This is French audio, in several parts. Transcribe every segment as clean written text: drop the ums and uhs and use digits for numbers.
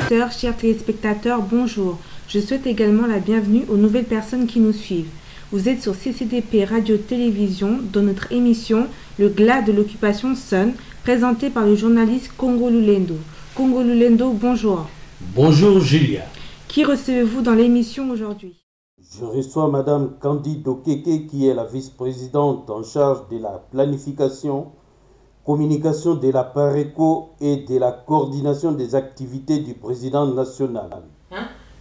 auditeurs, chers téléspectateurs, bonjour. Je souhaite également la bienvenue aux nouvelles personnes qui nous suivent. Vous êtes sur CCDP Radio-Télévision dans notre émission Le Glas de l'occupation sonne, présentée par le journaliste Congo Lulendo. Congo Lulendo, bonjour. Bonjour Julia. Qui recevez-vous dans l'émission aujourd'hui? Je reçois Madame Candide Okeke qui est la vice-présidente en charge de la planification, communication de la PARECO et de la coordination des activités du président national.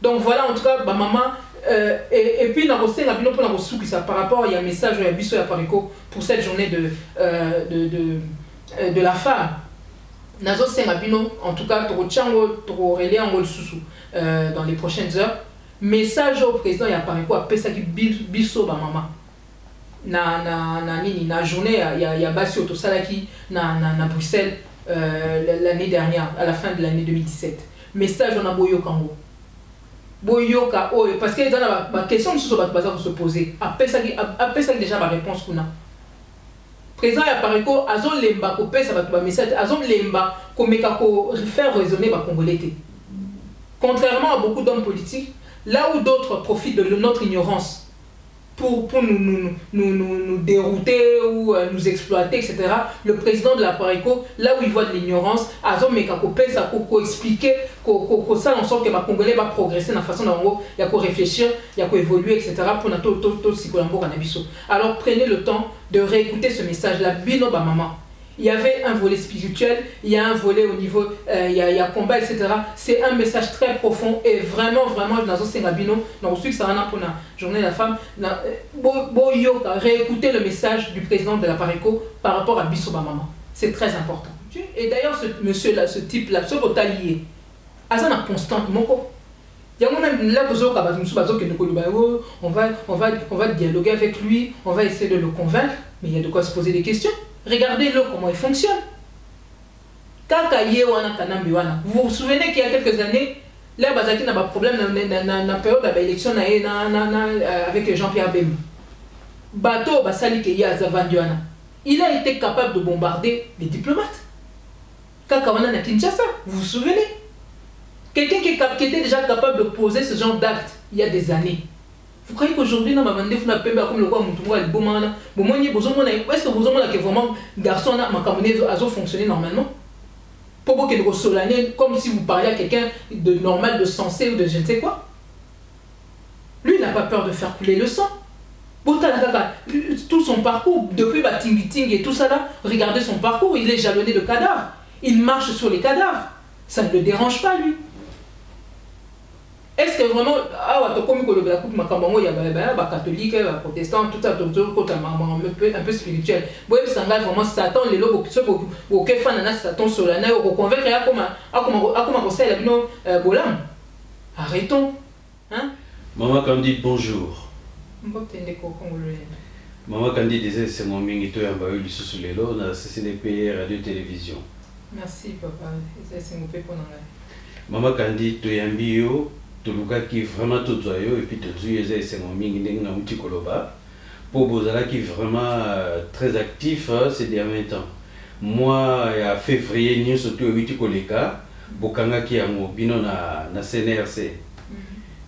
Donc voilà, en tout cas, maman, et puis par rapport à un message à Bisso et à PARECO pour cette journée de la femme. Nazo Sengabino, en tout cas, dans les prochaines heures. Message au président et à PARECO à Pesaki Bisso, maman. Na journée, il y a Bassi Otosalaki na Bruxelles l'année dernière, à la fin de l'année 2017. Message on a Boyo Kango. Boyoka, parce que dans la question que se poser, après ça déjà ma réponse qu'on a. Président et PARECO, azon lemba ko pesa ba message, azon lemba ko meka ko faire raisonner ba congolais. Contrairement à beaucoup d'hommes politiques, là où d'autres profitent de notre ignorance pour nous dérouter ou nous exploiter, etc. Le président de la PARECO, là où il voit de l'ignorance, azon meka ko pesa ko expliquer ko ça en sorte que ma congolais va progresser dans la façon dont il y a qu'à réfléchir, il y a qu'à évoluer, etc. pour tout psychologiquement cannabis. Alors prenez le temps de réécouter ce message là, bino ba maman. Il y avait un volet spirituel, il y a un volet au niveau, il y a combat, etc. C'est un message très profond et vraiment, dans ce Bino, dans ce que ça pour la journée de la femme, réécouter le message du président de la PARECO par rapport à Bisso Maman. C'est très important. Et d'ailleurs, ce monsieur-là, ce type-là, ce lié, Azan a constant, il y a même là, on va dialoguer avec lui, on va essayer de le convaincre, mais il y a de quoi se poser des questions. Regardez-le comment il fonctionne. Vous vous souvenez qu'il y a quelques années, là, Bazaki n'a pas de problème dans la période de l'élection avec Jean-Pierre Bemba. Bateau, il a été capable de bombarder les diplomates. Kakawana na Kinshasa, vous vous souvenez? Quelqu'un qui était déjà capable de poser ce genre d'acte il y a des années. Vous croyez qu'aujourd'hui, comme le roi Moutoumou, est-ce que vous avez que vraiment garçon a fonctionné normalement? Pour que vous solennez comme si vous parliez à quelqu'un de normal, de sensé ou de je ne sais quoi. Lui, il n'a pas peur de faire couler le sang. Tout son parcours, depuis Ting et tout ça là, regardez son parcours, il est jalonné de cadavres. Il marche sur les cadavres. Ça ne le dérange pas, lui. Est-ce que vraiment, il y a catholique, protestant, tout ça, un peu spirituel. Vous voyez, vraiment Satan, les lobes, qui Satan solennel, au convaincre, arrêtons. Maman Candide, bonjour. Maman Candide, c'est mon mingito et un bahu du sous-les-lots, dans la CCDP Radio-Télévision. Merci, papa. C'est mon pépon. Maman Candide, tu es un bio. Toluka qui vraiment tout joyeux et puis tout joyeux c'est mon mingi na muti koloba pour Bozala qui vraiment très actif ces derniers temps. Moi à février ni surtout muti koleka bokanga qui a bino na CNRC.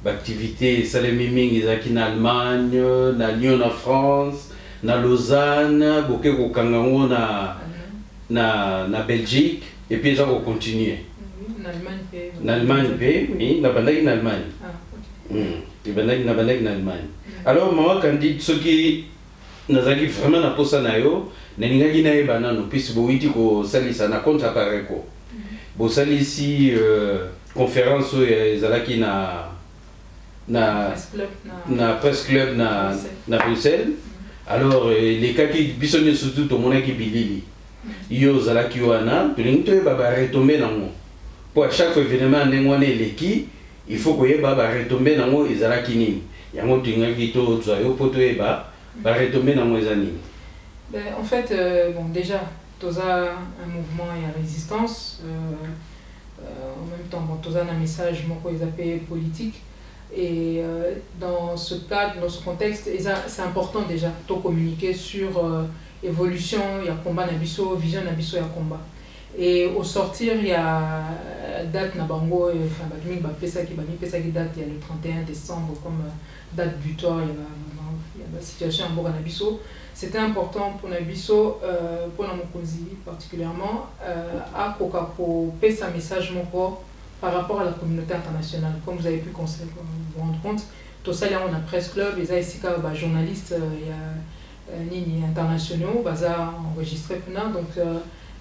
L'activité salemi mingi zaki na Allemagne, na Lyon en France, na Lausanne, boké kokanga na Belgique et puis ça va continuer. En Allemagne, oui, en Allemagne. En Allemagne. Alors, moi, quand dit ce qui nous a vraiment na posa na yo, n'engagi na ebana no pisi boiti ko salisa na contre PARECO. Bo salisi conférence ezalaki na press club na Bruxelles. Alors, les cas qui bisonne surtout to monaki bilili. Yo zalaki wana, to linto baba retomber na mo. Pour chaque événement, il faut que baba retomber dans mo ezalaki nini. Yango tingaki to zoyo poto eba ba retomber dans mo ezani. En fait, bon déjà, toza un mouvement et une résistance. En même temps, bon, toza un message moko ezapé politique. Et dans ce cadre, dans ce contexte, c'est important déjà de communiquer sur évolution, il y a combat nabiso, vision nabiso, il y a combat. Et au sortir, il y a date na bango enfin batuming ba pesa ki date il y a le 31 décembre comme date butoir il y a la situation en Bourg Nabiso. C'était important pour Nabiso pour la Mokonzi particulièrement à Kokako pesa message mon par rapport à la communauté internationale. Comme vous avez pu vous rendre compte, tout ça là on a Presse Club, les ASICA journalistes il y a Nini internationaux, baza enregistré donc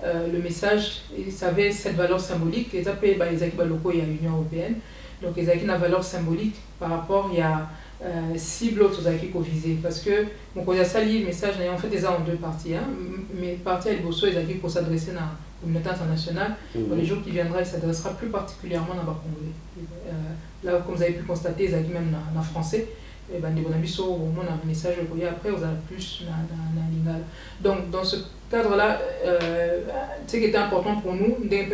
le message, ça avait cette valeur symbolique. Les APE, les équipes locaux, il y a l'Union européenne. Donc, les équipes ont une valeur symbolique par rapport, il y a cible autres équipes visées. Parce que, mon côté, ça lit le message, en fait, déjà en deux parties. Hein. Mais partie à l'Ibosso, les équipes pour s'adresser à la communauté internationale. Pour les jours qui viendraient, il s'adressera plus particulièrement dans le Congolais. Là, comme vous avez pu constater, les équipes même en français. Et ben, on a un message après, vous avez plus dans l'ingala. Donc, dans ce cadre-là, ce qui était important pour nous, les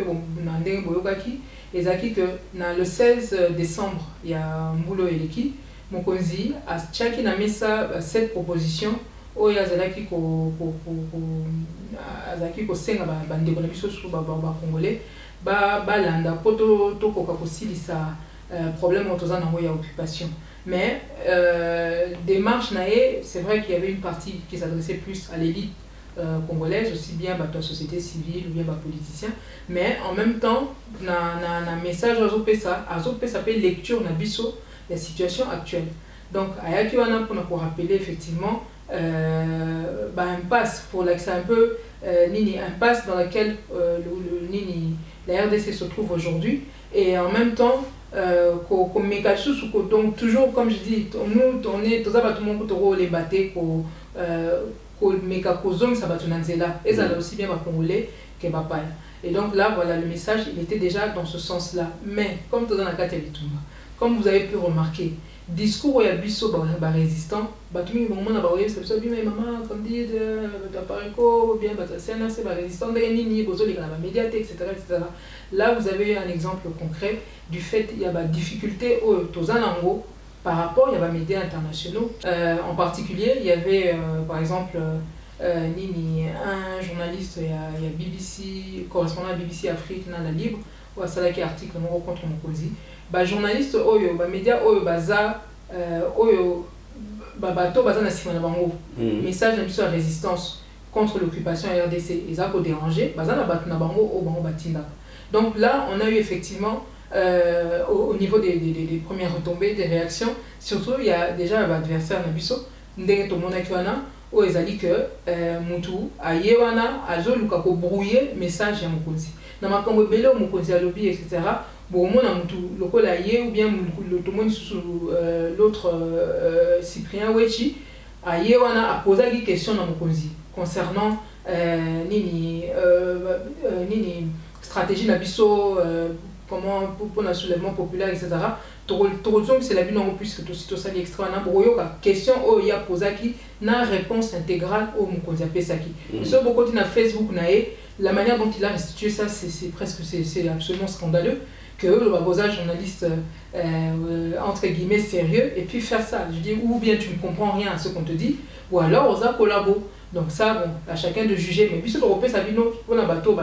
acquis que le 16 décembre, il y a Mbulo Eleki, Mokonzi, a Tchaki n'a mis ça, cette proposition, où il y a Zalaki ko senga bande bonabiso sur Congolais, landa poto to koka kosilisa problème autour de occupation. Mais démarche nae, c'est vrai qu'il y avait une partie qui s'adressait plus à l'élite congolaise, aussi bien la société civile ou bien les politiciens, mais en même temps, un message à Azopé s'appelle lecture na biso la situation actuelle. Donc, ayaki wana pour rappeler effectivement impasse pour l'accès un peu impasse dans laquelle la RDC se trouve aujourd'hui, et en même temps donc toujours comme je dis, nous on est tous les battés et ça aussi bien congolais que Bapaya. Et donc là voilà, le message il était déjà dans ce sens là, mais comme tout dans la comme vous avez pu remarquer, discours où il y a biso résistant, batumi moment na baoye c'est ça bien maman candide d'appareco bien batasena c'est résistant de nini bozo les médiathèque etc. Là vous avez un exemple concret du fait il y a des difficultés au tozanango par rapport il y a des médias internationaux, en particulier il y avait par exemple un journaliste il y a BBC correspondant à BBC Afrique dans la Libre ou à Salaki article non contre Mokonzi, journaliste oyo médias oyo baza oyo bato baza na sima na bango message de la résistance contre l'occupation à RDC ils ont dérangé baza na bato na bango au bango batinda. Donc là on a eu effectivement au niveau des premières retombées des réactions, surtout il y a déjà l'adversaire na biso ndenge to mona kiwana o ezali que mutu ayewana azoluka ko brouiller message ya Mokonzi na makambo belo Mokonzi alobi etc. Bon, moi, le ou bien l'autre Cyprien Wechi a posé des questions dans Mokonzi concernant stratégie Nabiso, comment pour le soulèvement populaire, etc. C'est la vie non plus que tout ça extra question où il y a posé qui n'a réponse intégrale au Mokonzi Pesaki. Sur beaucoup de Facebook la manière dont il a restitué ça c'est presque c'est absolument scandaleux que le journaliste entre guillemets sérieux et puis faire ça. Je dis ou bien tu ne comprends rien à ce qu'on te dit ou alors on a collabo. Donc ça bon à chacun de juger, mais puis ce qu'on sa vie on a bateau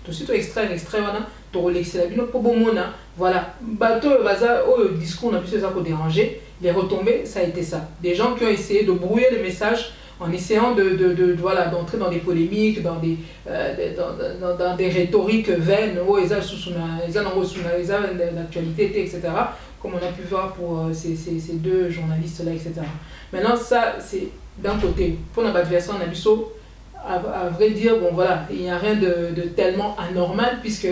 tout de suite extrait voilà to relaxer la vie pour bon mona voilà bateau au discours on a pu ça pour déranger les retombées ça a été ça, des gens qui ont essayé de brouiller le message en essayant voilà d'entrer dans des polémiques, dans des rhétoriques vaines, l'actualité, etc. Comme on a pu voir pour ces deux journalistes-là, etc. Maintenant, ça, c'est d'un côté. Pour notre adversaire, on a vu à vrai dire, bon voilà, il n'y a rien de tellement anormal, puisque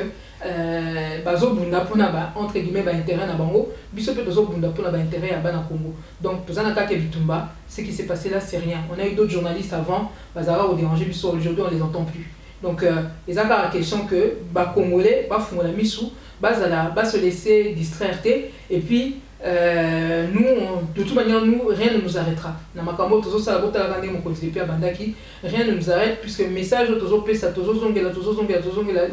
bazo bunda pona entre guillemets intérêt na bango biso pe tozo bunda pona intérêt à bana Congo. Donc tozana ka ke bitumba, ce qui s'est passé là c'est rien. On a eu d'autres journalistes avant bazara au déranger biso, aujourd'hui on les entend plus. Donc les la question que congolais fungola misu bazala se laisser distraire et puis nous de toute manière nous rien ne nous arrêtera. Na makambo tozo sala bota la ngé mon côté bandaki, rien ne nous arrête puisque le message tozo pesa tozo zongela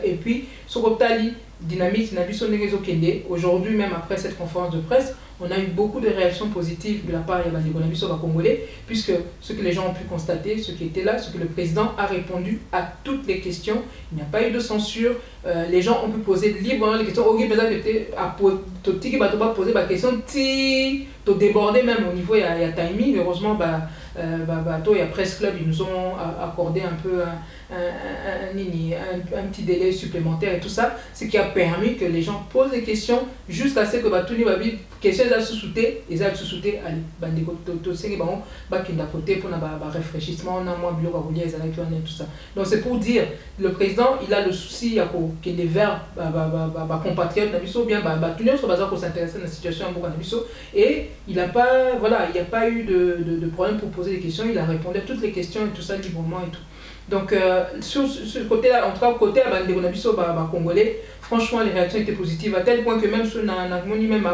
et puis sokotali dynamique na biso ndenge zo kende. Aujourd'hui même après cette conférence de presse, on a eu beaucoup de réactions positives de la part de Bandeko Congolais, puisque ce que les gens ont pu constater, ceux qui étaient là, ce que le président a répondu à toutes les questions. Il n'y a pas eu de censure. Les gens ont pu poser librement les questions. Ok, peut-être à poser des questions, to déborder même au niveau, il y a timing. Heureusement, il y a Presse Club, ils nous ont accordé un peu un petit délai supplémentaire et tout ça, ce qui a permis que les gens posent des questions jusqu'à ce que tout le monde questions à sous-souter, ils ont sous-souter à côté pour un réfléchissement, on a moins de tout ça. Donc c'est pour dire, le président, il a le souci que les verts, compatriotes, bien, tout le monde pour s'intéresser à la situation et il n'a pas, voilà, il n'y a pas eu de problème pour poser des questions, il a répondu à toutes les questions et tout ça librement et tout. Donc, sur ce côté-là, en tout cas, côté congolais, franchement, les réactions étaient positives, à tel point que même sur un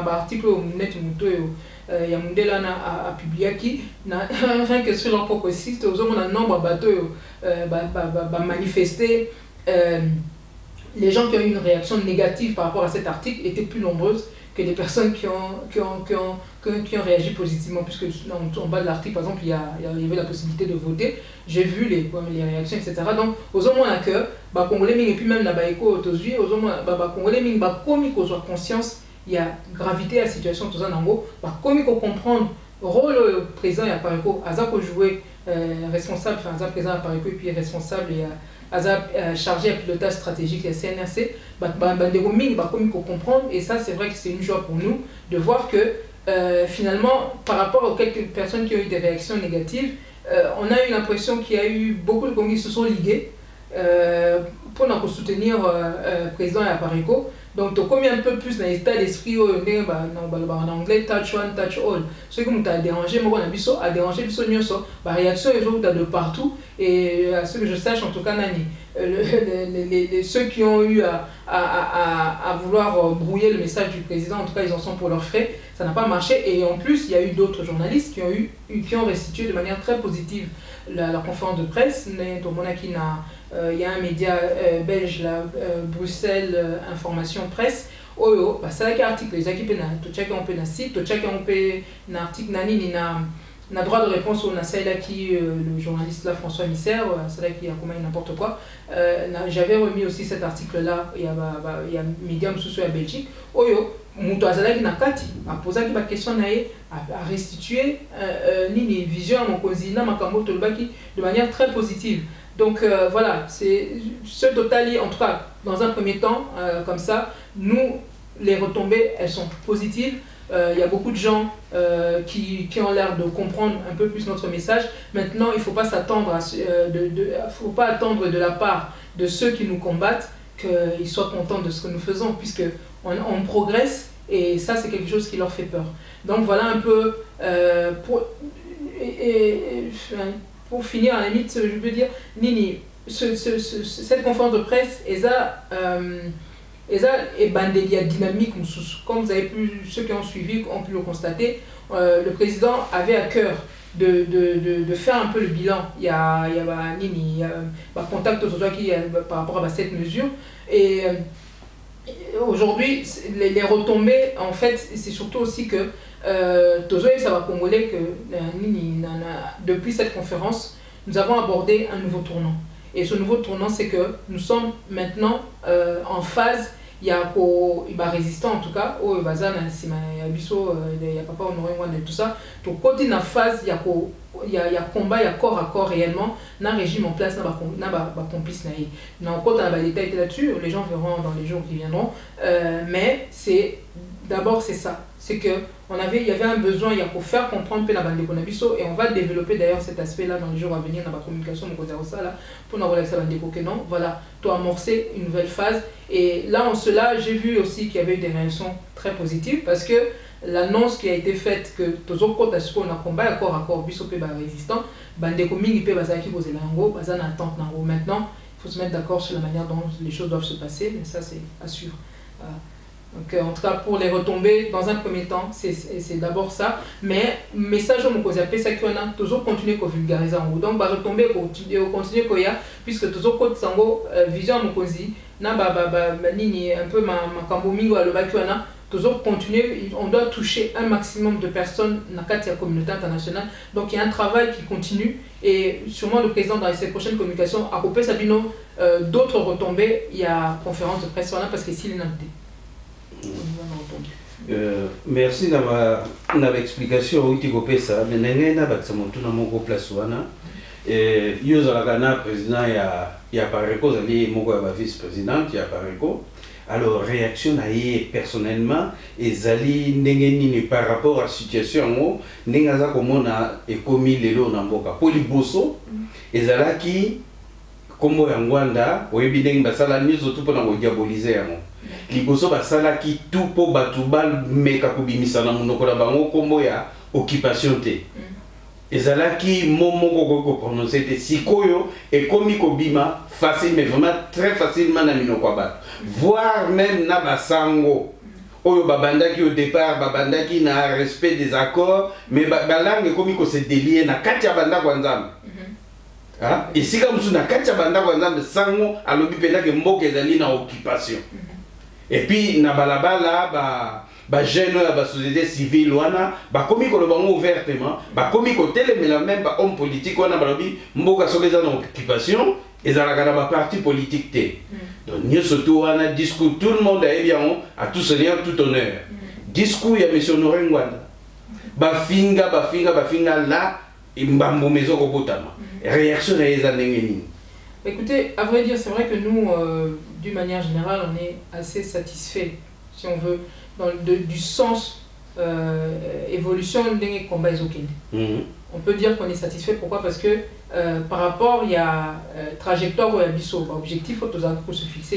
article au net, Yamundela a publié qui, rien que sur leur propre site, on a un nombre de bateaux manifestés. Les gens qui ont eu une réaction négative par rapport à cet article étaient plus nombreuses que les personnes qui ont réagi positivement, puisque en bas de l'article, par exemple, il y avait la possibilité de voter. J'ai vu les réactions, etc. Donc, aux hommes, on a que, Congolais, et puis même la Baïko, aux hommes, Congolais, comme ils ont conscience, il y a gravité à la situation, tout ça, comme ils comprendre le rôle président et Apareko, Azako jouer responsable, enfin, Azak président Apareko, et puis responsable et chargé à pilotage stratégique et CNRC, comme il faut comprendre, et ça c'est vrai que c'est une joie pour nous de voir que finalement par rapport aux quelques personnes qui ont eu des réactions négatives, on a eu l'impression qu'il y a eu beaucoup de Congolais qui se sont ligués pour soutenir le président et Apareko. Donc, tu as un peu plus dans l'état d'esprit en anglais, touch one, touch all. Ce qui m'a dérangé, a dérangé, la réaction est de partout. Et à ce que je sache, en tout cas, ceux qui ont eu à vouloir brouiller le message du président, en tout cas, ils en sont pour leurs frais. Ça n'a pas marché. Et en plus, il y a eu d'autres journalistes qui ont restitué de manière très positive la conférence de presse. Il y a un média belge, Bruxelles Information Presse. C'est là qu'il y a un article, les équipes ont un site, un article, on a droit de réponse au Nassai qui le journaliste là, François Misser, c'est là qui a commis n'importe quoi. J'avais remis aussi cet article-là, il y a Medium sous la Belgique. Mutu azalaki na kati aposaki ba question nae a restituer une vision à Mokonzi na makambo tolbaki de manière très positive. Donc voilà, c'est ce total, en tout cas dans un premier temps comme ça, nous les retombées elles sont positives. Il y a beaucoup de gens qui ont l'air de comprendre un peu plus notre message. Maintenant, il ne faut pas s'attendre faut pas attendre de la part de ceux qui nous combattent qu'ils soient contents de ce que nous faisons, puisque on progresse et ça c'est quelque chose qui leur fait peur. Donc voilà un peu pour finir à la limite, je veux dire, Nini, cette conférence de presse, et Bandelia dynamique, comme vous avez pu, ceux qui ont suivi ont pu le constater, le président avait à cœur de faire un peu le bilan. Il y a contact aujourd'hui par rapport à cette mesure. Et aujourd'hui, les retombées, en fait, c'est surtout aussi que ça va congolais que depuis cette conférence, nous avons abordé un nouveau tournant. Et ce nouveau tournant, c'est que nous sommes maintenant en phase, il y a résistant en tout cas, il y a papa honoré moi de tout ça. Donc côté la phase, il y a combat, il y a corps à corps réellement, il y a un régime en place, il y a un complice. Quand on a des détails là-dessus, les gens verront dans les jours qui viendront. Mais d'abord c'est ça, c'est que il y avait un besoin, il y a pour faire comprendre la bande de Konabiso, et on va développer d'ailleurs cet aspect-là dans les jours à venir dans la communication pour nous relaxer la bande de non, voilà, pour amorcer une nouvelle phase. Et là, en cela, j'ai vu aussi qu'il y avait eu des réactions très positives, parce que l'annonce qui a été faite que Tozo Kota Suko na combat corps à corps, biso pe résistant, bande de mingi pe bazaki posé lango, bazan attente nango. Maintenant, il faut se mettre d'accord sur la manière dont les choses doivent se passer, mais ça c'est à suivre. Voilà. Donc en tout cas pour les retombées, dans un premier temps, c'est d'abord ça. Mais message au Mokozi appelé ça qu'on a toujours continué à vulgariser en haut. Donc bah retomber continuer qu'il y a, puisque toujours côté sango vision Mokozi, na nini un peu ma kambo mingo à le bakuana, toujours continuer, on doit toucher un maximum de personnes dans la communauté internationale. Donc il y a un travail qui continue et sûrement le président dans ses prochaines communications a coupé Sabino d'autres retombées. Il y a conférence de presse parce que s'il est invité. Merci d'avoir l'explication où tu coupes ça. Mais n'engagez pas que ça monte dans mon place wana. Et Yozalagana président il y a par exemple ali moko ya vice-présidente il y a par exemple. Alors réaction aïe personnellement et zali ndengeni par rapport à la situation n'engaza komona ekomi lelo na mboka poliboso ezalaki kombo ya Ngwanda oyebi ndenge basala nyonso tout pona ko diaboliser yango liboso basalaki tout po batubal meka kobimisa na monoko na bango kombo ya occupation te ezalaki momoko ko prononcer te sikoyo ekomi kobima facile mais vraiment très facilement na minoko bato voire même na basango oyo babandaki au départ babandaki na respect des accords mais balangue ekomi ko se délier na kati ya banda kwa nzambe et si comme na kati ya banda kwa nzambe sango alobi pendaki mboka ezali na occupation et puis na balabala ba jeune ya ba société civile wana ba komi ko lobango ouvertement ba komi ko telemela même ba homme politique wana balobi mboka soki eza na occupation ezalaka na ba parti politique te donc nous surtout wana discours tout le monde a bien à tout seigneur tout honneur discours ya monsieur Honoré Ngwanda ba finga là mbambo maison ko botama réaction na eza ndengeni. Écoutez, à vrai dire, c'est vrai que nous, d'une manière générale, on est assez satisfait, si on veut, du sens évolution des combats isokende. On peut dire qu'on est satisfait. Pourquoi? Parce que par rapport, il y a trajectoire ou abisso, objectif, il faut se fixer,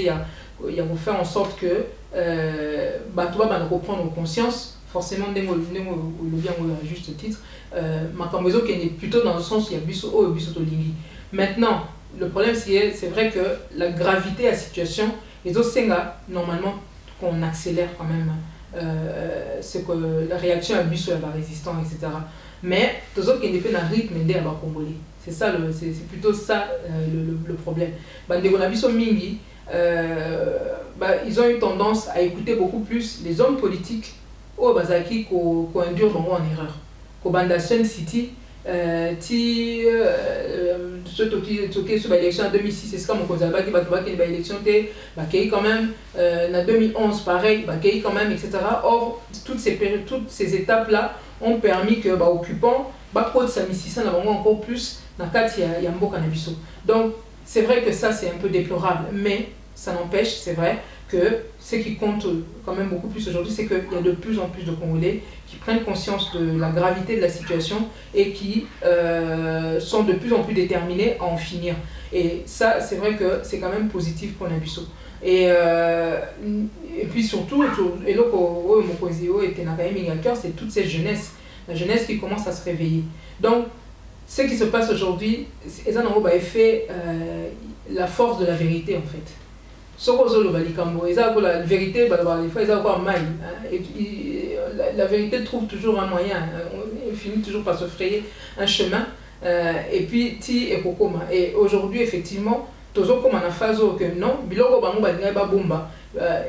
il y a faire en sorte que tu vas reprendre conscience, forcément, le bien à juste titre, ma cambozo qui est plutôt dans le sens où il y a abisso ou abisso tolingui. Maintenant, le problème, c'est vrai que la gravité de la situation, les autres senga, normalement, qu'on accélère quand même, c'est que la réaction à bus sur la résistance, etc. Mais, tous autres qui ne font un rythme des Congolais. C'est ça, c'est plutôt ça le problème. Mingi, ils ont eu tendance à écouter beaucoup plus les hommes politiques au Bazaki qui ont induit en erreur. Qu'au Bandation City, sur l'élection en 2006, c'est comme on a dit que l'élection était quand même en 2011 pareil, quand même, etc. Or, toutes ces étapes-là ont permis que occupants encore plus dans le cas de Yambo Canabiso. Donc, c'est vrai que ça, c'est un peu déplorable, mais ça n'empêche, c'est vrai, que ce qui compte quand même beaucoup plus aujourd'hui, c'est qu'il y a de plus en plus de Congolais qui prennent conscience de la gravité de la situation et qui sont de plus en plus déterminés à en finir. Et ça, c'est vrai que c'est quand même positif pour Nabiso. Et puis surtout, c'est toute cette jeunesse, la jeunesse qui commence à se réveiller. Donc, ce qui se passe aujourd'hui, c'est la force de la vérité en fait. La vérité, la vérité trouve toujours un moyen, elle finit toujours par se frayer un chemin. Et puis, et aujourd'hui, effectivement, toujours comme en phase que non, biloko bango balinga bomba,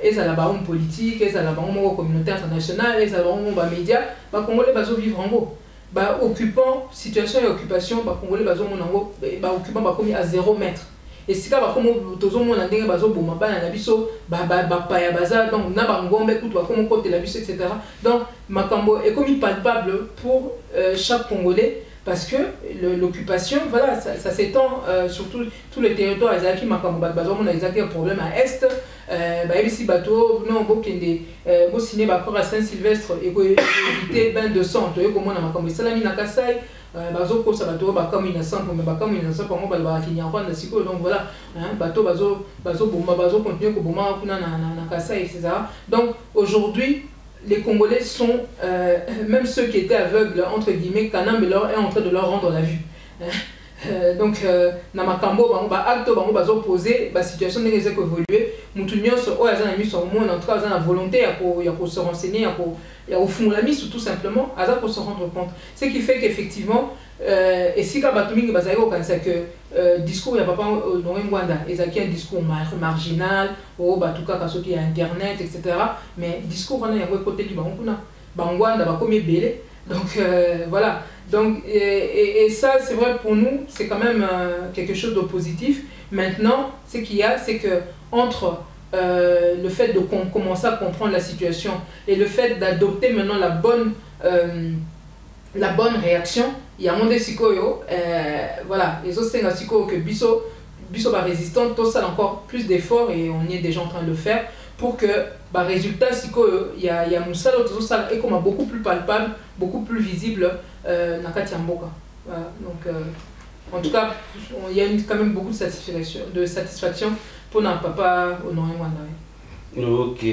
et à la baron politique, et à la baron communauté internationale, et à la baron média, ba Congolais bazo vivre en gros. Ba occupant, situation et occupation, ba Congolais bazo mon en gros, ba occupant ba commis à 0 mètre. Et si comme toujours mon andenge bazo boma ba na biso ba paya baza donc na ba ngombe tout ba comme côté la biso etc. Donc makambo est comme palpable pour chaque Congolais parce que l'occupation voilà ça s'étend sur tous les territoires ezaki makambo bazo mon ezaki un problème à est ba ici bateau non bokende bo signer ba accord à Saint-Sylvestre et éviter bain de sang to comme na makambo salami na Kasai bazo ko sabato ba comme innocent mais ba comme innocent pour moi ba ki nyamba na siko donc voilà hein bateau bazo bomba bazo continuer ko bomba kuna na Kasai etc. Donc aujourd'hui les Congolais sont même ceux qui étaient aveugles entre guillemets Kanam est en train de leur rendre la vue. Donc na makambo bango ba acte bango bazo poser ba situation ndenge eza ko évoluer mutu nyonso oyo aza na miso omona en tout cas aza na volonté ya ko se renseigner ya ko fungula miso tout simplement aza ko se rendre compte, ce qui fait qu'effectivement et si ka bato mingi bazali kokanisa que discours ya papa Honoré Ngwanda ezaki un discours marginal o bato kaka soki ya internet etc, mais discours wana yango ekoteli bango kuna bangwanda bakomi ebele. Donc voilà, donc, et ça c'est vrai pour nous, c'est quand même quelque chose de positif. Maintenant, ce qu'il y a, c'est que entre le fait de commencer à comprendre la situation et le fait d'adopter maintenant la bonne réaction, il y a un monde de psycho, voilà, les autres c'est que biso ba résistant, tout ça encore plus d'efforts et on y est déjà en train de le faire pour que bah résultat il y a Moussa tout ça et comme beaucoup plus palpable, beaucoup plus visible nakati mboka. Voilà. Donc en tout cas il y a quand même beaucoup de satisfaction pour notre papa Honoré Ngwanda. Ok,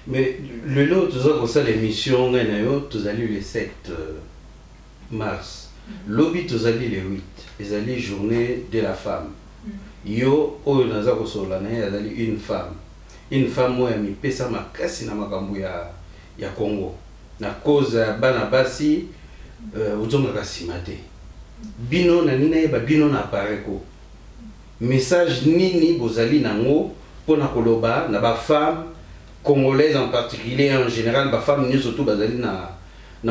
mais le lot tout ça l'émission tu as lu le 7 mars, lobby tu as lu le 8, les alliés journée de la femme. Yo oyo naza ko solana yazali une femme moya mipesa makasi na makambo ya Congo na cause bana basi uzonga kasima te bino na nina yeba bino na pareko message nini bozali nango pona koloba na ba femme congolaise en particulier en général ba femme ni surtout bazali na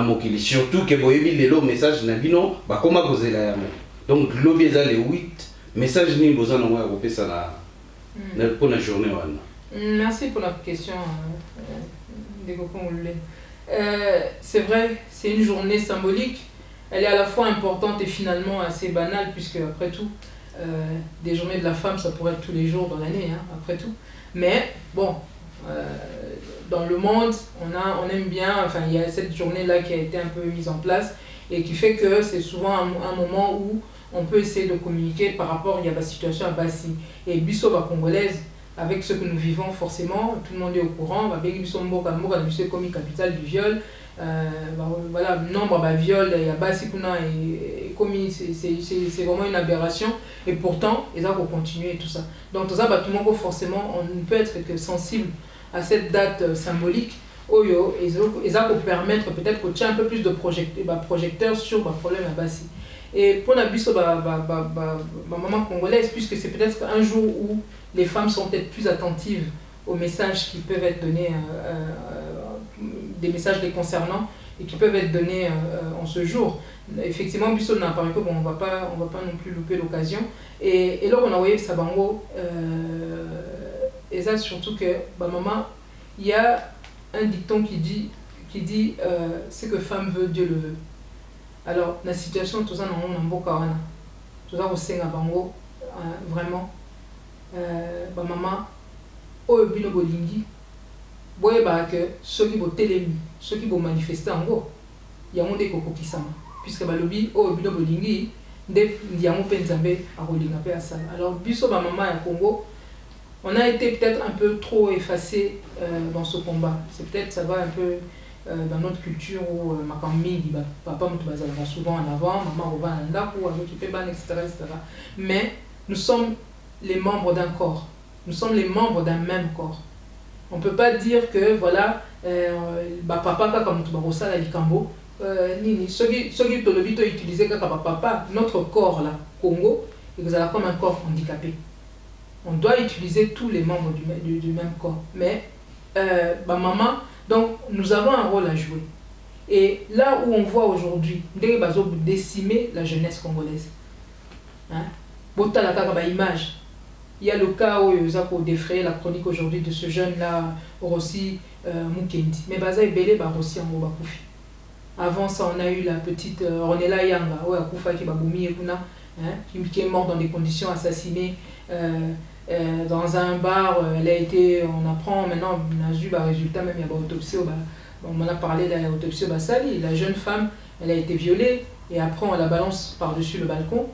mokili surtout que boyebi lelo message na bino ba koma kozela yamo donc lobby za le 8 message ni bozana moi kopesa na pour la journée wana. Merci pour la question c'est vrai, c'est une journée symbolique, elle est à la fois importante et finalement assez banale puisque après tout des journées de la femme ça pourrait être tous les jours dans l'année hein, après tout, mais bon dans le monde on aime bien, enfin il y a cette journée là qui a été un peu mise en place et qui fait que c'est souvent un moment où on peut essayer de communiquer par rapport à la situation à Bassi. Et Bissoba congolaise, avec ce que nous vivons forcément, tout le monde est au courant, avec Bissomboka, Bissé comme capitale du viol, voilà, nombre de viols, il y a Bassi Kuna et commis, c'est vraiment une aberration. Et pourtant, ils ont continué tout ça. Donc tout ça, tout le monde forcément, on ne peut être que sensible à cette date symbolique. Oyo, ils ont permettre peut-être qu'on tient un peu plus de projecteurs sur le problème à Bassi. Et pour la maman congolaise, puisque c'est peut-être un jour où les femmes sont peut-être plus attentives aux messages qui peuvent être donnés, des messages les concernant et qui peuvent être donnés en ce jour. Effectivement, Bissot n'a pas bon, on va pas non plus louper l'occasion. Et là, on a envoyé Sabango, et ça surtout que, maman, il y a un dicton qui dit ce que femme veut, Dieu le veut. Alors, la situation, tout ça, on a beaucoup tout ça, on sait vraiment. Maman, au bino bolingi, boye ba que ceux qui vont télémi, ceux qui vont manifester en gros, il y a un des coco qui s'en puisque ba lobby au bino bolingi, il y a un penzambe à rolinga pe à ça. Alors, biso ba maman à Congo, on a été peut-être un peu trop effacé dans ce combat. C'est peut-être ça va un peu dans notre culture où ma famille dit papa va souvent en avant, maman va en ndaku avec etc. Mais nous sommes les membres d'un corps. Nous sommes les membres d'un même corps. On ne peut pas dire que voilà papa comme tu vas la likambo nini ceux qui te le vite utiliser comme papa notre corps là Congo et vous avez comme un corps handicapé. On doit utiliser tous les membres du même corps. Mais maman, donc nous avons un rôle à jouer. Et là où on voit aujourd'hui, décimer la jeunesse congolaise. Hein? Image. Il y a le cas où ils ont défrayé la chronique aujourd'hui de ce jeune-là, Rossi Mukendi. Mais Baza et Belé, Rossi en Mobakoufi. Avant ça, on a eu la petite Ronela Yanga, qui est morte dans des conditions assassinées. Dans un bar, elle a été, on apprend maintenant, on a vu le résultat, même il y a l'autopsie, on a parlé de l'autopsie au Bassali, la jeune femme, elle a été violée, et après on la balance par-dessus le balcon,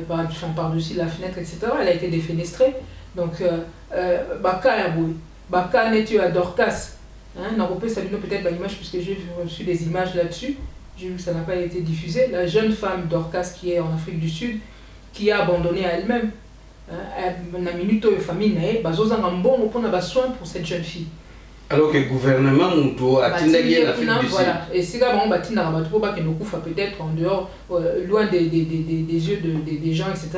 par-dessus la fenêtre, etc. Elle a été défenestrée. Donc, Baka Yaboui, Baka Netu à Dorcas, Naropé Sabino peut-être l'image, puisque j'ai reçu des images là-dessus, j'ai vu que ça n'a pas été diffusé. La jeune femme Dorcas qui est en Afrique du Sud, qui est abandonnée à elle-même. La minute où la famille naît, bazozanga mbongo pour na soin pour cette jeune fille. Alors que le gouvernement a tindagi l'Afrique du Sud. Voilà. Et si on batina rabat pour que nous coufa peut-être en dehors, loin des yeux des gens, etc.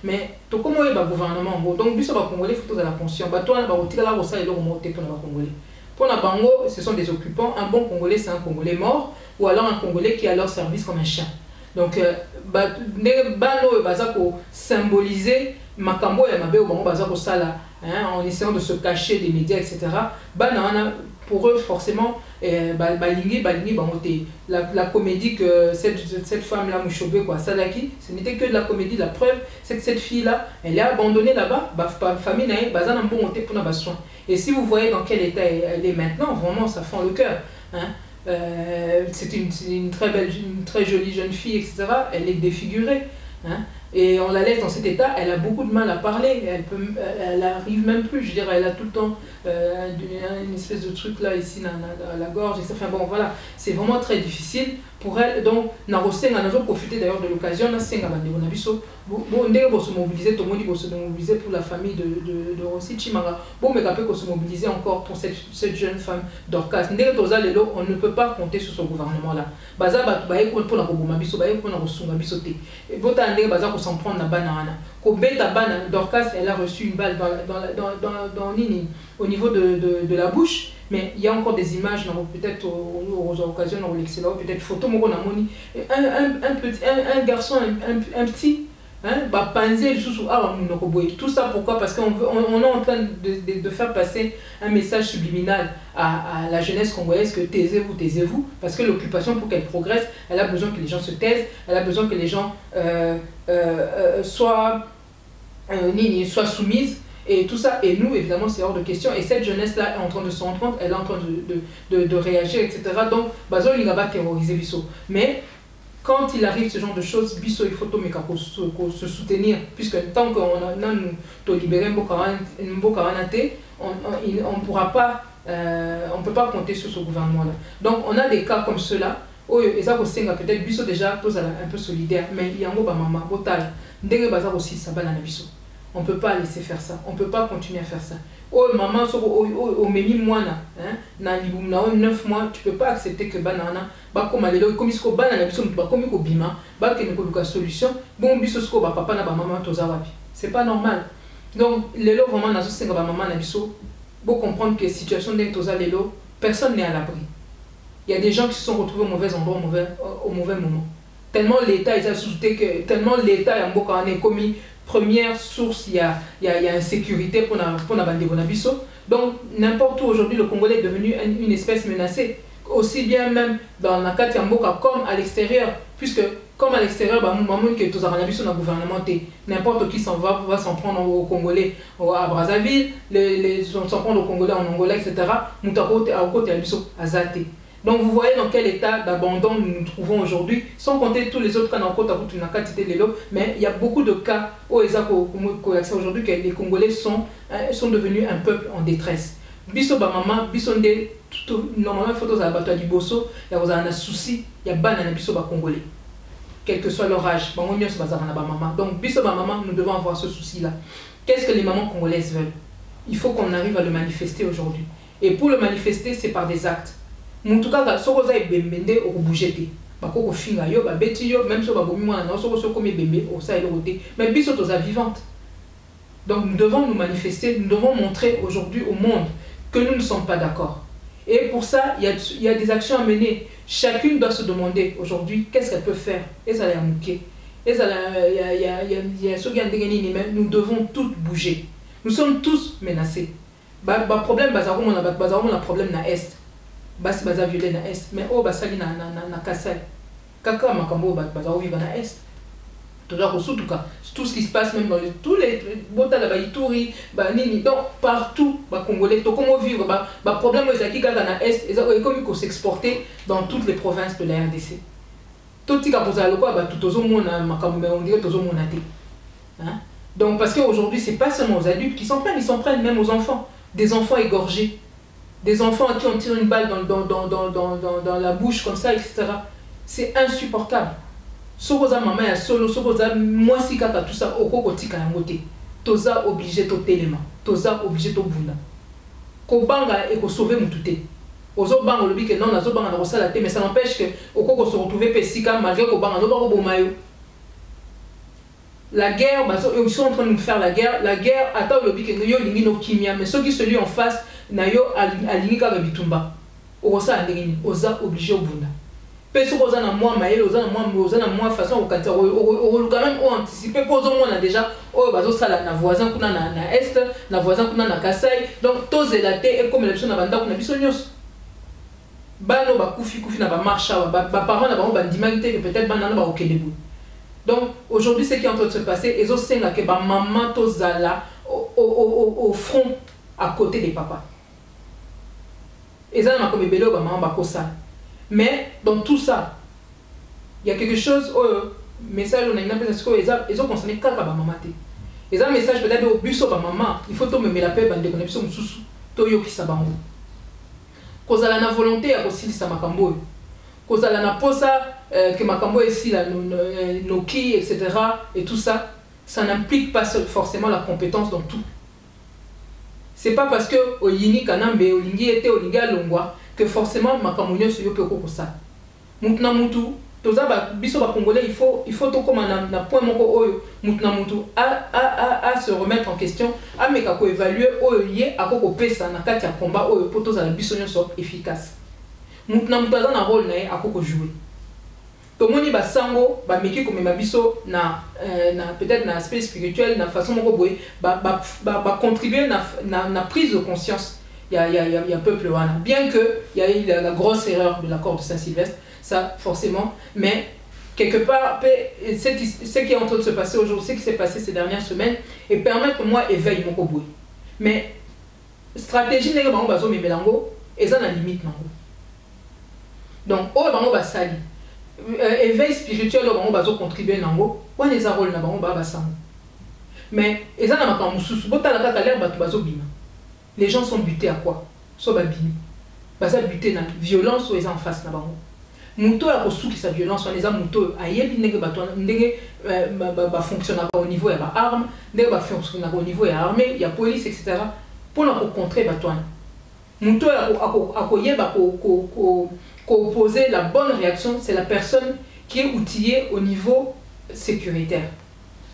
Mais tout comme le gouvernement, donc bis va congolais faut la conscience. Bah toi va retirer la rosa et le remonter pour les congolais. Pour la bango, ce sont des occupants. Un bon congolais c'est un congolais mort ou alors un congolais qui a leur service comme un chien. Donc bano bazako symboliser makambo ya mabe au bango bazako sala. En essayant de se cacher des médias, etc. Pour eux, forcément, la comédie que cette femme-là, Mouchobé, Sadaki, ce n'était que de la comédie. La preuve, c'est que cette fille-là, elle est abandonnée là-bas, famille n'a pas de bon pour nos soins. Et si vous voyez dans quel état elle est maintenant, vraiment, ça fend le cœur. C'est une très belle, une très jolie jeune fille, etc. Elle est défigurée. Et on la laisse dans cet état, elle a beaucoup de mal à parler, elle arrive même plus, je veux dire, elle a tout le temps une espèce de truc là ici à la gorge, et ça, enfin bon voilà, c'est vraiment très difficile pour elle. Donc nous avons profité d'ailleurs de l'occasion, on a se mobiliser, tout le monde se mobiliser pour la famille de Rossi Chimanga, bon mais qu'on se mobiliser encore pour cette jeune femme d'Orcas. On ne peut pas compter sur ce gouvernement là. S'en prendre la banane. Dorcas, elle a reçu une balle au niveau de la bouche, mais il y a encore des images, peut-être aux occasions, peut-être photo, un garçon, un petit, tout ça pourquoi? Parce qu'on est en train de faire passer un message subliminal à la jeunesse congolaise que taisez-vous, parce que l'occupation, pour qu'elle progresse, elle a besoin que les gens se taisent, elle a besoin que les gens soient soumises et tout ça. Et nous, évidemment, c'est hors de question. Et cette jeunesse-là est en train de se rendre compte, elle est en train de réagir, etc. Donc, Bazo, il n'a pas terrorisé Bisso. Mais quand il arrive ce genre de choses, Bisso, il faut se soutenir, puisque tant qu'on a libéré on ne pourra pas, on peut pas compter sur ce gouvernement-là. Donc on a des cas comme ceux-là, où peut-être Bisso déjà un peu solidaire, mais il y a un maman, botal, aussi ça va Bisso. On ne peut pas laisser faire ça, on ne peut pas continuer à faire ça. Oh maman, au memi moana, na 9 mois, tu ne peux pas accepter que banana, comme alelo, comme isko banana, comme iko bima, que ne ko solution, bon biso sko ba papa na ba maman tozawapi. C'est pas normal. Donc lelo vraiment na so ba maman na biso, faut comprendre que situation d'un toza lelo, personne n'est à l'abri. Il y a des gens qui se sont retrouvés au mauvais endroit au mauvais moment. Tellement l'État est ajouté que tellement l'État est en commis. Première source, il y a insécurité pour la bande Bonabiso. Donc, n'importe où aujourd'hui, le Congolais est devenu une espèce menacée. Aussi bien même dans la carte Yamboka comme à l'extérieur. Puisque, comme à l'extérieur, n'importe qui va s'en prendre aux Congolais à Brazzaville, s'en prendre aux Congolais en Angola, etc. Donc vous voyez dans quel état d'abandon nous nous trouvons aujourd'hui, sans compter tous les autres cas dans le côte mais il y a beaucoup de cas où aujourd'hui que les Congolais sont devenus un peuple en détresse. Biso bamama, biso nde normalement photos à la bataille du Bosso, il y a un souci, il y a banana biso ba Congolais, quel que soit leur âge. Donc biso bamama, nous devons avoir ce souci-là. Qu'est-ce que les mamans congolaises veulent? Il faut qu'on arrive à le manifester aujourd'hui. Et pour le manifester, c'est par des actes. En tout cas, si vous avez bembende au bouger, même si vous avez mais biso toza vivante. Donc nous devons nous manifester, nous devons montrer aujourd'hui au monde que nous ne sommes pas d'accord. Et pour ça, il y a des actions à mener. Chacune doit se demander aujourd'hui qu'est-ce qu'elle peut faire. Et ça nous devons toutes bouger. Nous sommes tous menacés. Le problème, c'est un problème na est. Basi baza violé na est, mais oh basali na Kasai. Kaka makambo baza vivre na est. Tout ce qui se passe même dans tous les bota la baituri, nini, donc partout ba congolais to comment vivre ba problème aux qui gaga na est et comme qu'on s'exporter dans toutes les provinces de la RDC. Tout tika poza loko ba tutozo mona makambo mais on dirait tozo mona té. Hein? Donc parce qu'aujourd'hui c'est pas seulement aux adultes qui s'en prennent, ils s'en prennent même aux enfants, des enfants égorgés. Des enfants à qui on tire une balle dans la bouche comme ça, etc. C'est insupportable. sokoza maman ya solo sokoza mwasi kaka tout ça okoko tika yango te toza obligé to telema toza obligé to bunda ko banga et ko sauver mutu te ozo banga lobi que non nazo banga na kosala te mais ça n'empêche que okoko se retrouver pesika malgré ko banga no ba ko bomayo. La guerre, ils sont en train de nous faire la guerre, attends le bique, yo lingi no kimia, mais ceux qui se lui en face, na yo alingi ka bitumba. Osa ndengini, osa obligé au bunda. Peso osa na moi maël, osa na moi façon au kata, o quand même anticiper pour au moins déjà, oh bazo sala na voisin kuna na est, na voisin kuna na Kasai, donc tous élaté et comme l'élection na banda kuna biso nyos. Bano ba kufi na ba marcha, ba parents na ba dimagité peut-être banana ba okelebo. Donc aujourd'hui, ce qui est en train de se passer, ils ont que maman tozala au front à côté des papas. Ils ont comme bébé maman bakosa. Mais dans tout ça, il y a quelque chose message on a une impression que ils ont concerné kaka ba maman te. Ils ont un message peut-être au bus ba maman, il faut to me la paix bande connexion mususu to yo kisa bango. Kozala na volonté à kosilisa makambo. Kozala na posa que makambo ici là noki etc et tout ça, ça n'implique pas forcément la compétence dans tout. C'est pas parce que oyini kanambe olingi était olingi alongwa que forcément makambo nyonso yo pe ko ça. Mutu na mutu toza ba biso ba congolais il faut to comme na point moko oyo mutu na mutu à se remettre en question à meka ko évaluer oyo yé akoko pesa na kati ya combat oyo poto za biso nyonso efficace. Mutu na mutu na rôle na ye akoko jouer. Tomoni basango ba meki comme mabiso na peut-être na aspect spirituel na façon moko boye ba contribuer na prise de conscience il y a peuple wana bien que il y a eu la grosse erreur de l'accord de Saint-Sylvestre ça forcément mais quelque part ce qui est en train de se passer aujourd'hui ce qui s'est passé ces dernières semaines et permettre moi éveil moko boye mais stratégie nenge bango bazo memelango eza na limite nango donc o bango basali éveil spirituel au bazo contribuer nango wa les rôle na bango ba basango mais eza na makambo mususu botala kaka l'air bato bazo bima les gens sont butés à quoi so ba bimi baza buté na violence ou eza en face na bango muto ya kosuki sa violence on eza muto ayebi ndenge bato ndenge ba fonctionner au niveau ya ba arme ndenge ba fonctionner au niveau ya armée ya police etc pour la contrer bato muto akoyeba opposer la bonne réaction, c'est la personne qui est outillée au niveau sécuritaire.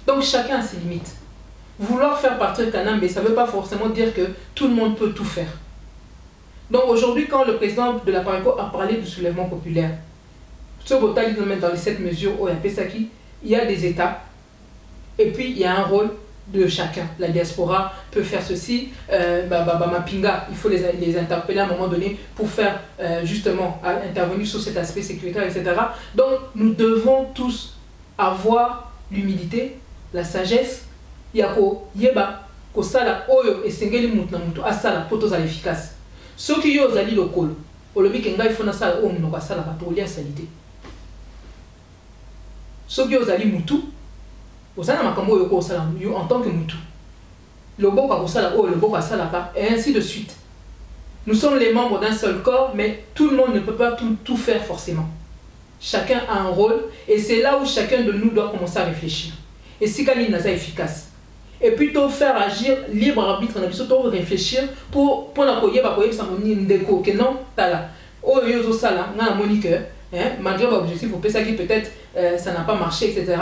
Donc chacun a ses limites. Vouloir faire partir Kanambe, ça ne veut pas forcément dire que tout le monde peut tout faire. Donc aujourd'hui, quand le président de la Pareco a parlé du soulèvement populaire, ce botal dans les 7 mesures, il y a des étapes et puis il y a un rôle de chacun. La diaspora peut faire ceci, Mapinga, il faut les interpeller à un moment donné pour faire justement intervenir sur cet aspect sécuritaire, etc. Donc nous devons tous avoir l'humilité, la sagesse, yako yeba ko sala oyo esengeli mutu na mutu asala poto za efficace. Soki yo zali lokolo, olobi kenga il faut na sala o muno ka sala ka to lia salite. Soki yo zali mutu en tant que mutu le beau et ainsi de suite. Nous sommes les membres d'un seul corps, mais tout le monde ne peut pas tout faire forcément. Chacun a un rôle et c'est là où chacun de nous doit commencer à réfléchir. Et si Kali n'a pas efficace et plutôt faire agir libre arbitre, on a réfléchir pour la coyer que non tala oh yozo sala na monique malgré l'objectif au ça qui peut-être ça n'a pas marché etc.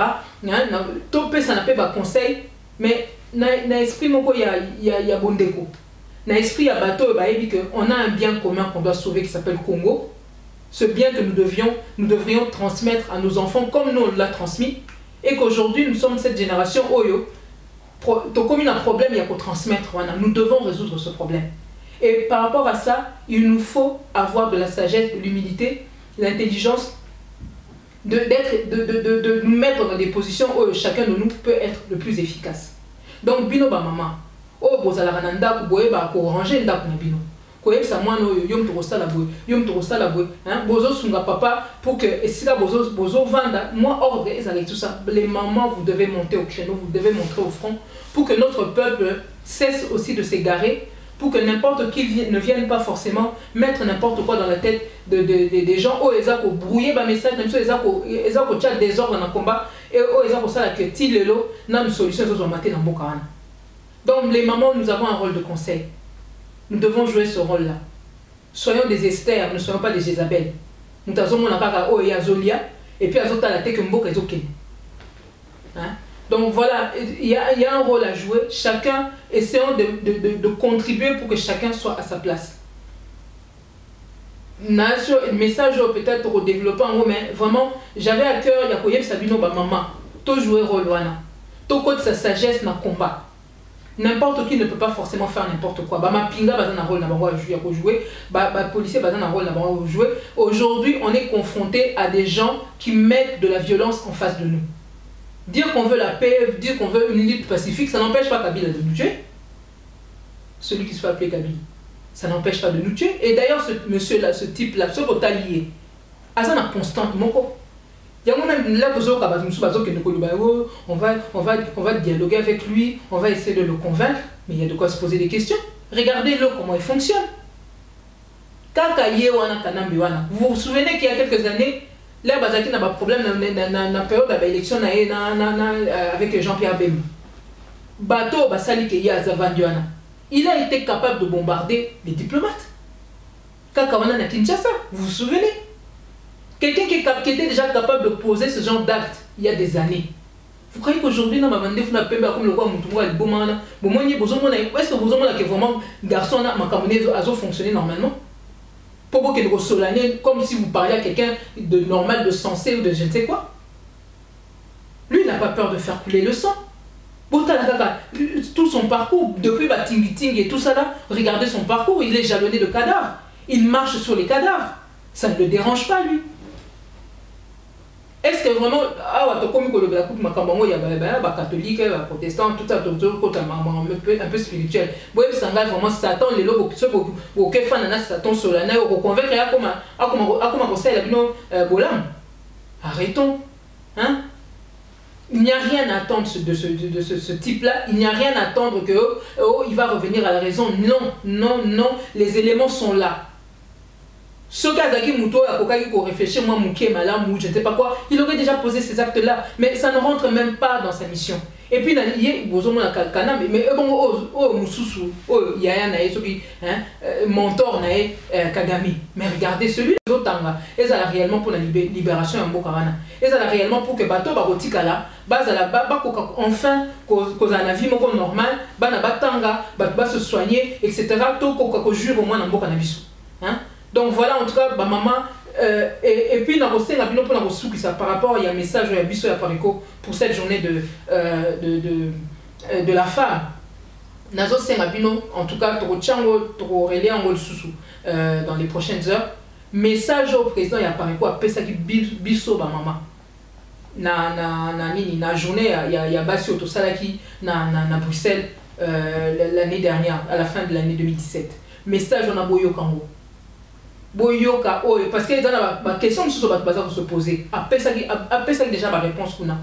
Topé ça n'a pas conseil mais na esprit moko il y a bon déco na esprit ya bateau que on a un bien commun qu'on doit sauver qui s'appelle Congo, ce bien que nous devrions transmettre à nos enfants comme nous on l'a transmis et qu'aujourd'hui nous sommes cette génération oyo comme il y a un problème il y a qu'à transmettre nous devons résoudre ce problème et par rapport à ça il nous faut avoir de la sagesse, de l'humilité, l'intelligence de nous mettre dans des positions où chacun de nous peut être le plus efficace. Donc bino ba maman oh bozala kananda ku boye ba ko ranger ndaku na bino ko yebsa mwana oyo yom to kosala boye hein bozo sunga papa pour que et si là bozo vanda moi ordre ezali tout ça les mamans vous devez monter au créneau, vous devez montrer au front pour que notre peuple cesse aussi de s'égarer pour que n'importe qui ne vienne pas forcément mettre n'importe quoi dans la tête des gens. Oh, ils ont brouillé le message, même si ils ont chat désordre dans le combat, et oh, ils ont ça que Tilelo n'a une solution aux matés dans Bokana. Donc, les mamans, nous avons un rôle de conseil. Nous devons jouer ce rôle-là. Soyons des Esther, ne soyons pas des Jézabel. Nous avons mon appart oh, et Azolia, et puis Azota la tête que Mboka est ok. Donc voilà, il y a un rôle à jouer. Chacun, essayons de contribuer pour que chacun soit à sa place. Le message peut-être pour développer en haut, mais vraiment, j'avais à cœur, Yakoyeb Sabino, maman, tout jouer rôle, tout côté sa sagesse dans le combat. N'importe qui ne peut pas forcément faire n'importe quoi. Ma pinga va dans un rôle à jouer, policier va dans un rôle à jouer. Aujourd'hui, on est confronté à des gens qui mettent de la violence en face de nous. Dire qu'on veut la paix, dire qu'on veut une lutte pacifique, ça n'empêche pas Kabila de nous tuer. Celui qui se fait appeler Kabila. Ça n'empêche pas de nous tuer. Et d'ailleurs, ce monsieur-là, ce type-là, ce botalier, ça n'a constante moko. Il y a même là on va dialoguer avec lui, on va essayer de le convaincre, mais il y a de quoi se poser des questions. Regardez-le comment il fonctionne. Vous vous souvenez qu'il y a quelques années, là, Bazaki n'a pas de problème dans la période de l'élection avec Jean-Pierre Bemba. Bateau, il a été capable de bombarder les diplomates. Kakawana na Kinshasa, vous vous souvenez? Quelqu'un qui était déjà capable de poser ce genre d'acte il y a des années. Vous croyez qu'aujourd'hui, dans ma bande, vous n'avez pas comme le roi Moutouma et Bomana, est-ce que vous avez vraiment garçon a fonctionné normalement? Pour que vous solennez comme si vous parliez à quelqu'un de normal, de sensé ou de je ne sais quoi. Lui, il n'a pas peur de faire couler le sang. Tout son parcours, depuis Ting et tout ça là, regardez son parcours, il est jalonné de cadavres. Il marche sur les cadavres. Ça ne le dérange pas, lui. Est-ce que vraiment, il y a catholique, protestant, tout ça, un peu spirituel. Oui, ça engage vraiment Satan, les lobes, ceux qui font Satan sur la neige, pour convaincre comment conseil la bolam. Arrêtons. Hein? Il n'y a rien à attendre de ce type-là. Il n'y a rien à attendre que il va revenir à la raison. Non, non, non. Les éléments sont là. Ce Kazaki Mouto a réfléchir, moi, Mouké, Malam, ou je ne sais pas quoi, il aurait déjà posé ces actes-là, mais ça ne rentre même pas dans sa mission. Et puis, il y a mais bon, Moussoussou, Yaya Nae, mentor Nae, Kagami. Mais regardez, celui de Zotanga, ils ont réellement pour la libération en Bokarana. Ils ont réellement pour que Bato Barotikala, enfin, qu'on a une vie normale, Batanga, va se soigner, etc. Tout qu'on jure au moins en Bokanabisu. Donc voilà, en tout cas, maman, et puis par rapport, il y a un message à Bisso et à Parico pour cette journée de la femme. Nazo Sengabino, en tout cas, dans les prochaines heures. Message au président et à Parico à Pesaki Bisso, maman. Na journée, il y a Bassi Otosalaki na Bruxelles l'année dernière, à la fin de l'année 2017. Message on a Boyo Kango. Boyoka, parce que dans la question sur se poser, après ça déjà ma réponse qu'on a.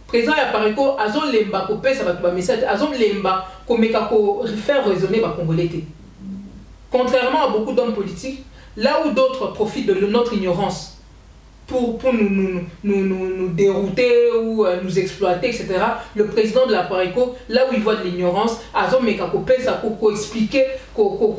Président ya pareko azon lemba ko pesa ba message azon lemba ko meka ko faire raisonner ba congolais. Contrairement à beaucoup d'hommes politiques, là où d'autres profitent de notre ignorance pour nous dérouter ou nous exploiter, etc. Le président de la Pareco, là où il voit de l'ignorance, Azom Mekakopé, ça peut expliquer,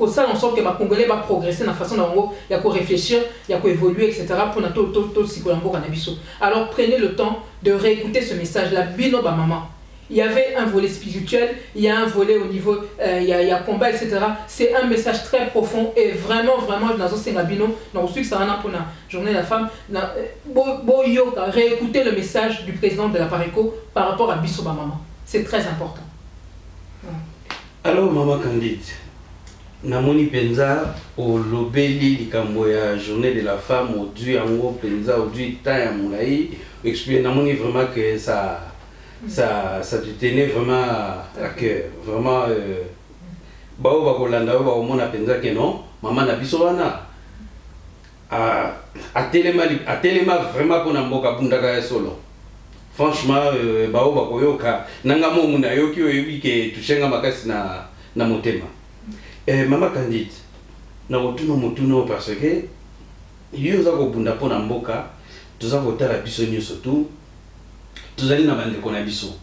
ça en sorte que ma Congolais va progresser dans la façon dont il y a qu'à réfléchir, il y a qu'à évoluer, etc. pour notre psychologie cannabis. Alors prenez le temps de réécouter ce message-là, Bino Bamama. Il y avait un volet spirituel, il y a un volet au niveau, il y a combat, etc. C'est un message très profond et vraiment, dans ce Sengabino, dans ce que ça pour la journée de la femme, réécouter le message du président de la Pareco par rapport à Bisso Bamama. C'est très important. Alors, Maman Candide, Namoni Penza, au Lobeli, likambo ya journée de la femme, au Dieu Ango Penza, au Dieu Taya Moulaï, expliquer Namoni vraiment que ça te tenait vraiment à cœur. Vraiment, Bao Bakolanda, Bao Mona Penza que non, Maman Nabisoana. A Telema vraiment pour Namboka Bundaka solo. Franchement, Bao Bakoyoka, Nangamo Munayoki, Oyobi, que Tuchenga Makasi na Motema. Mama Candide, na kotuno motuno parce que yo za ko bunda pona mboka, toza kotala biso nyonso tu, tozali na bande kona biso.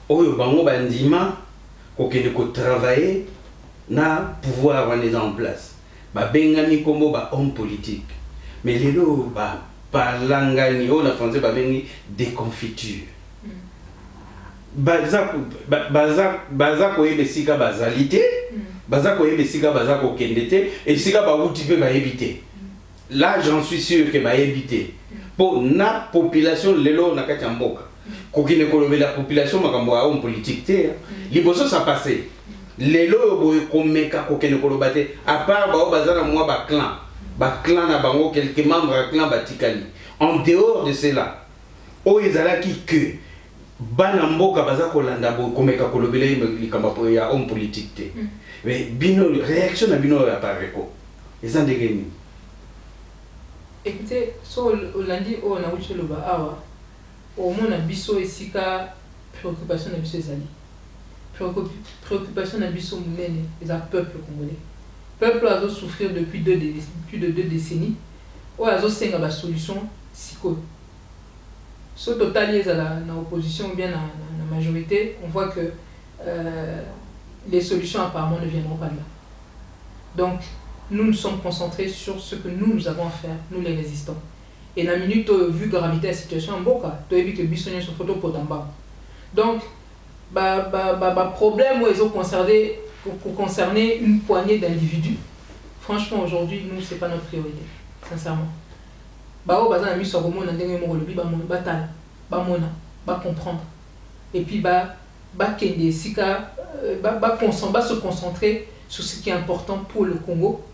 Oyo bango bandima kokende ko travailler na pouvoir wana eza en place. Ba bengani kombo ba homme politique. Mais lelo ba palangani o na français ba bengi déconfiture. Baza koyebe sika bazalité, baza koyebe sika baza kokende te et sika ba uti pe ba éviter. Là j'en suis sûr que ba éviter. Pour na population lelo na kati mboka. Kokine kolobe la population makambo ya homme politique te. Liboso ça passé. Lelo boy komeka kokene kolobate à part ba bazana moi ba clan na bango quelques membres à clan batikali. En dehors de cela, o ezalaki que bana mboka baza kolanda boy komeka kolobele likamba po ya homme politique te. Mais bino réaction na bino ya pareko. Eza ndenge. Écoutez, so Olandi o na uchi loba awa au mona biso esika préoccupation na biso ezali. Préoccupation na biso munene eza peuple congolais. Peuple a souffrir depuis plus de 2 décennies. O azo senga ba solution siko. So total ezala na opposition ou bien na majorité, on voit que les solutions apparemment ne viendront pas de là. Donc nous nous sommes concentrés sur ce que nous avons à faire, nous les résistants. Et la minute vu gravité la situation en Boka, tu as vu que Bissonnier sur photo pour bas. Donc, problème où ils ont concerné une poignée d'individus. Franchement, aujourd'hui, nous, ce n'est pas notre priorité, sincèrement. Comprendre. Et puis, se concentrer sur ce qui est important pour le Congo,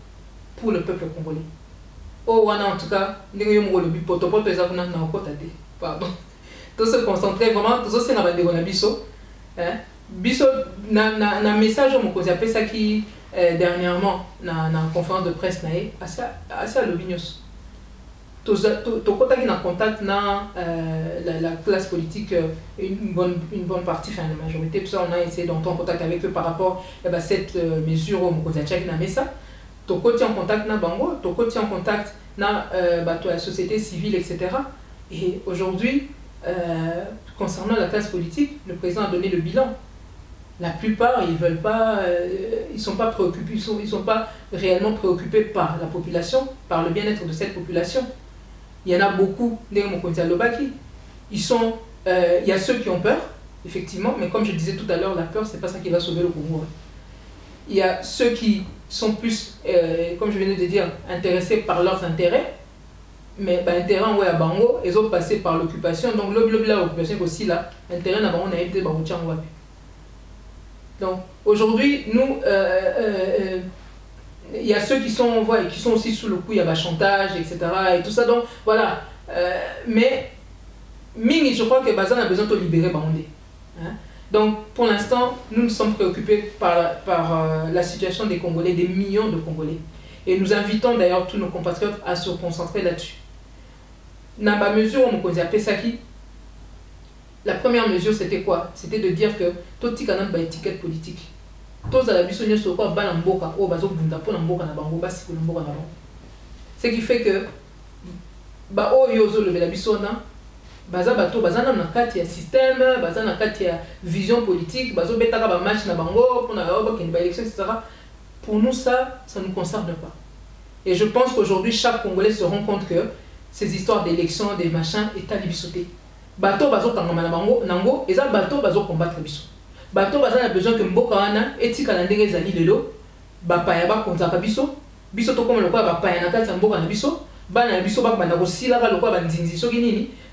pour le peuple congolais. Oh, en tout cas, pardon. Tout se concentrer vraiment, tout ça c'est la bande biso. Biso na message on me appelle ça qui dernièrement na conférence de presse naé assez à l'obignos. Tout côté qui na contact na la classe politique une bonne partie, enfin la majorité, tout ça on a essayé d'entrer en contact avec eux par rapport à cette mesure on me check na messa. Tout côté en contact na bango, tout côté en contact na la société civile, etc. Et aujourd'hui, concernant la classe politique, le président a donné le bilan. La plupart, ils veulent pas, ils sont pas préoccupés, ils sont pas réellement préoccupés par la population, par le bien-être de cette population. Il y en a beaucoup, ils sont, il y a ceux qui ont peur, effectivement, mais comme je disais tout à l'heure, la peur, c'est pas ça qui va sauver le Congo. Il y a ceux qui sont plus, comme je venais de dire, intéressés par leurs intérêts, mais intérêt en à Bango, ils ont passé par l'occupation, donc l'occupation aussi là, intérêt à Bango n'a été donc aujourd'hui, nous, il y a ceux qui sont aussi sous le coup, il y a le chantage, etc. et tout ça, donc voilà. Mais Ming, je crois que Bazan a besoin de libérer Bandé. Hein? Donc pour l'instant, nous nous sommes préoccupés par la situation des Congolais, des millions de Congolais. Et nous invitons d'ailleurs tous nos compatriotes à se concentrer là-dessus. Dans la mesure où on a appelé ça qui, la première mesure c'était quoi? C'était de dire que tout le monde a une étiquette politique. Tous les habitants sont quoi? Ce qui fait que baza na kati ya système, baza na kati ya vision politique, bazo betaka ba match na bango pour na ba élection, etc. Pour nous ça ne nous concerne pas. Et je pense qu'aujourd'hui chaque Congolais se rend compte que ces histoires d'élections, des machins, est à bisoté. Bato bazo kangama na bango nango, eza bato bazo combattre biso. Bato baza na besoin que mboka wana etika na ndenge ezali lelo, bapaya ba konzaka biso, biso to comme lokola bapaya na kati ya mboka na biso.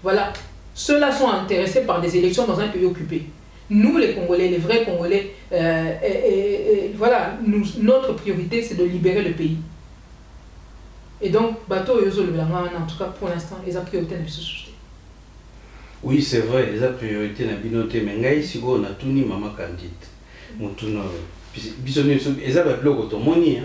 Voilà, ceux-là sont intéressés par des élections dans un pays occupé. Nous, les Congolais, les vrais Congolais, voilà, notre priorité, c'est de libérer le pays. Et donc, bateau et en tout cas, pour l'instant, ils ont priorité dans la société. Oui, c'est vrai, ils ont priorité dans la binoté, mais ici, on a tout ni maman Candide. Ils ont bloqué ton money.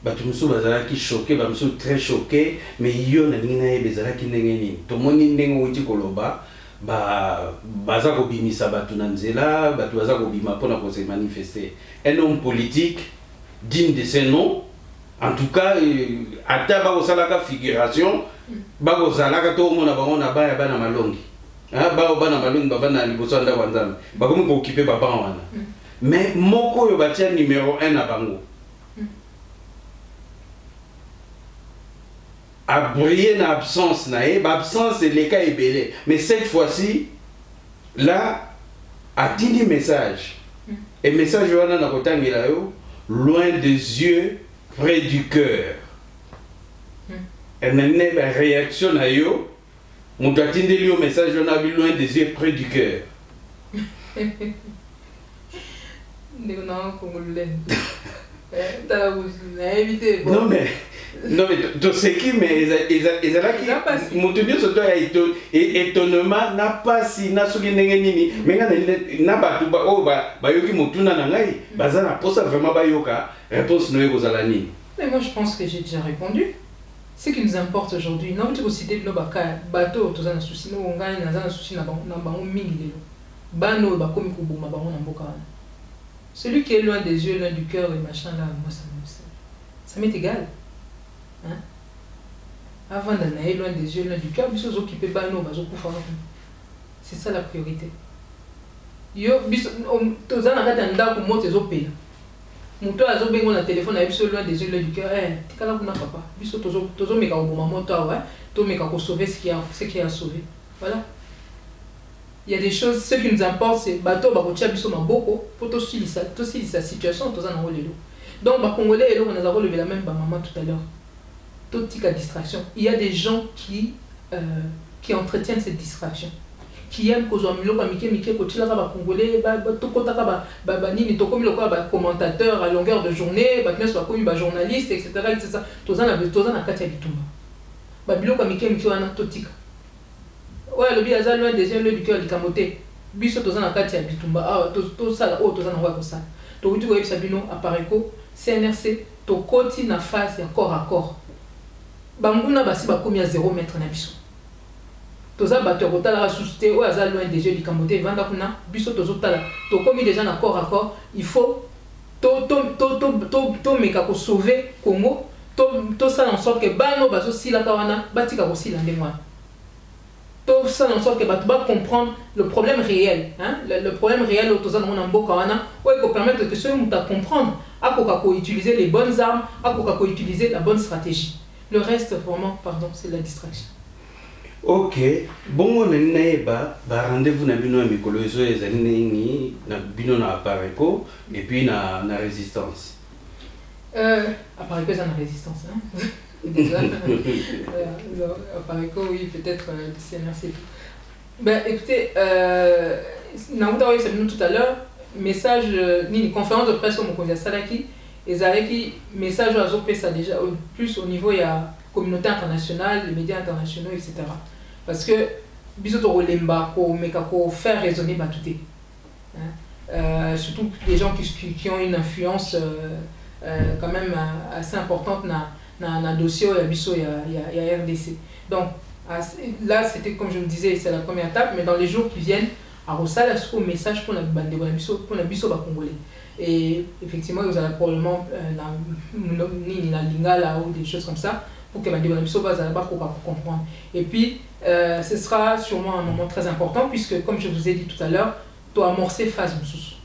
Batumusu bazalaki choqué, batumusu très choqué, mais yo na nina bezalaki ndenge nini. To moni ndenge wuti koloba, baza ko bimisa batu na nzela, batu baza ko bima pona ko se manifester. Un homme politique digne de ces noms. En tout cas, à table la figuration, bagosalaka to mona bango na baya bana malongi. Ah ba bana malongi baba na liboso nda wanzana. Ba komi ko occuper papa wana. Mais moko yo batia numéro 1 na bango. A briller na absence na e, absence les cas est belé. Mais cette fois-ci là a dit message. Et message wana na kotangela yo loin des yeux, près du cœur. Et maintenant, la réaction à yo, on doit atteindre le message, on a vu loin des yeux, près du cœur. Non mais tu sais qui mais ils là qui mon tenir ce doigt étonnement n'a pas si n'a souki nini mais n'a pas tout oh ba yoki motuna na ngai bazana posa vraiment ba yoka réponse noé kozalani. Mais moi je pense que j'ai déjà répondu. Ce qui nous importe aujourd'hui, non tu citer no baka bateau tous un souci no ngai na un souci na bango mingi lelo. Bano ba komi ko boma bango na mboka. Celui qui est loin des yeux, loin du cœur et machin là, moi ça m'est égal. Hein? Avant d'aller loin des yeux, loin du cœur, biso occupé bano bazo kufa. C'est ça la priorité. Yo biso tozana kata ndako moto ezopela. Moto azobengo na téléphone na biso loin des yeux, loin du cœur. Tikala kuna papa. Biso tozo meka oboma moto ouais, to meka ko sauver ce qui a sauvé. Voilà. Il y a des choses, ce qui nous importe, c'est bateau bakotia biso maboko pour aussi sa situation tozana ngolelo. Donc ba congolais on a relevé la même maman tout à l'heure. Toute distraction. Il y a des gens qui entretiennent cette distraction. Qui aiment que Zoamilo Mike Kotila ba congolais ba tokotaka ba nini tokomi lokwa ba commentateur à longueur de journée, ba knes ba komi ba journaliste etc. Tozana kati ya bitumba. Ba biloko Mike wana totika. Ouais, le biaza loin des yeux, le cœur du camoté. Biso tozana kati ya bitumba. Ah, to sala o tozana wa ko ça. To wuti ko yebisa bino apareko CNRC to koti na phase ya corps à corps. Banguna basi bakomi à 0 mètre na biso. Toza bato kotala la suscité o aza loin des yeux du camoté vanda kuna biso tozotala. To komi déjà na corps à corps, il faut to meka ko sauver Congo. To ça en sorte que bano bazo sila kawana batika ko sila ndemwa. Tout ça en sorte que tu vas comprendre le problème réel. Hein? Le problème réel, il faut permettre que ceux qui comprendre, à utiliser les bonnes armes, à utiliser la bonne stratégie. Le reste, vraiment, pardon, c'est la distraction. Ok. Bon, on a rendez-vous na bino mikolozo ezali na bino na apareko et puis na résistance. Apareko ça na résistance. Hein? Déjà, oui, peut-être CNRC. Ben, écoutez, Naouta c'est venu tout à l'heure, message, une conférence de presse comme on dit à Salaki, et Zareki, message à Zopé, ça déjà, plus au niveau, il y a communauté internationale, les médias internationaux, etc. Parce que, bisoto lemba, ko faire résonner Batouté. Surtout les gens qui ont une influence quand même assez importante dans le dossier il y a RDC. Donc là, c'était comme je me disais, c'est la première étape, mais dans les jours qui viennent, à Rossal, il y a un message pour la biso congolais. Et effectivement, vous allez probablement la lingala ou des choses comme ça, pour que la biso va comprendre. Et puis, ce sera sûrement un moment très important, puisque comme je vous ai dit tout à l'heure, tu as amorcé phase moussous.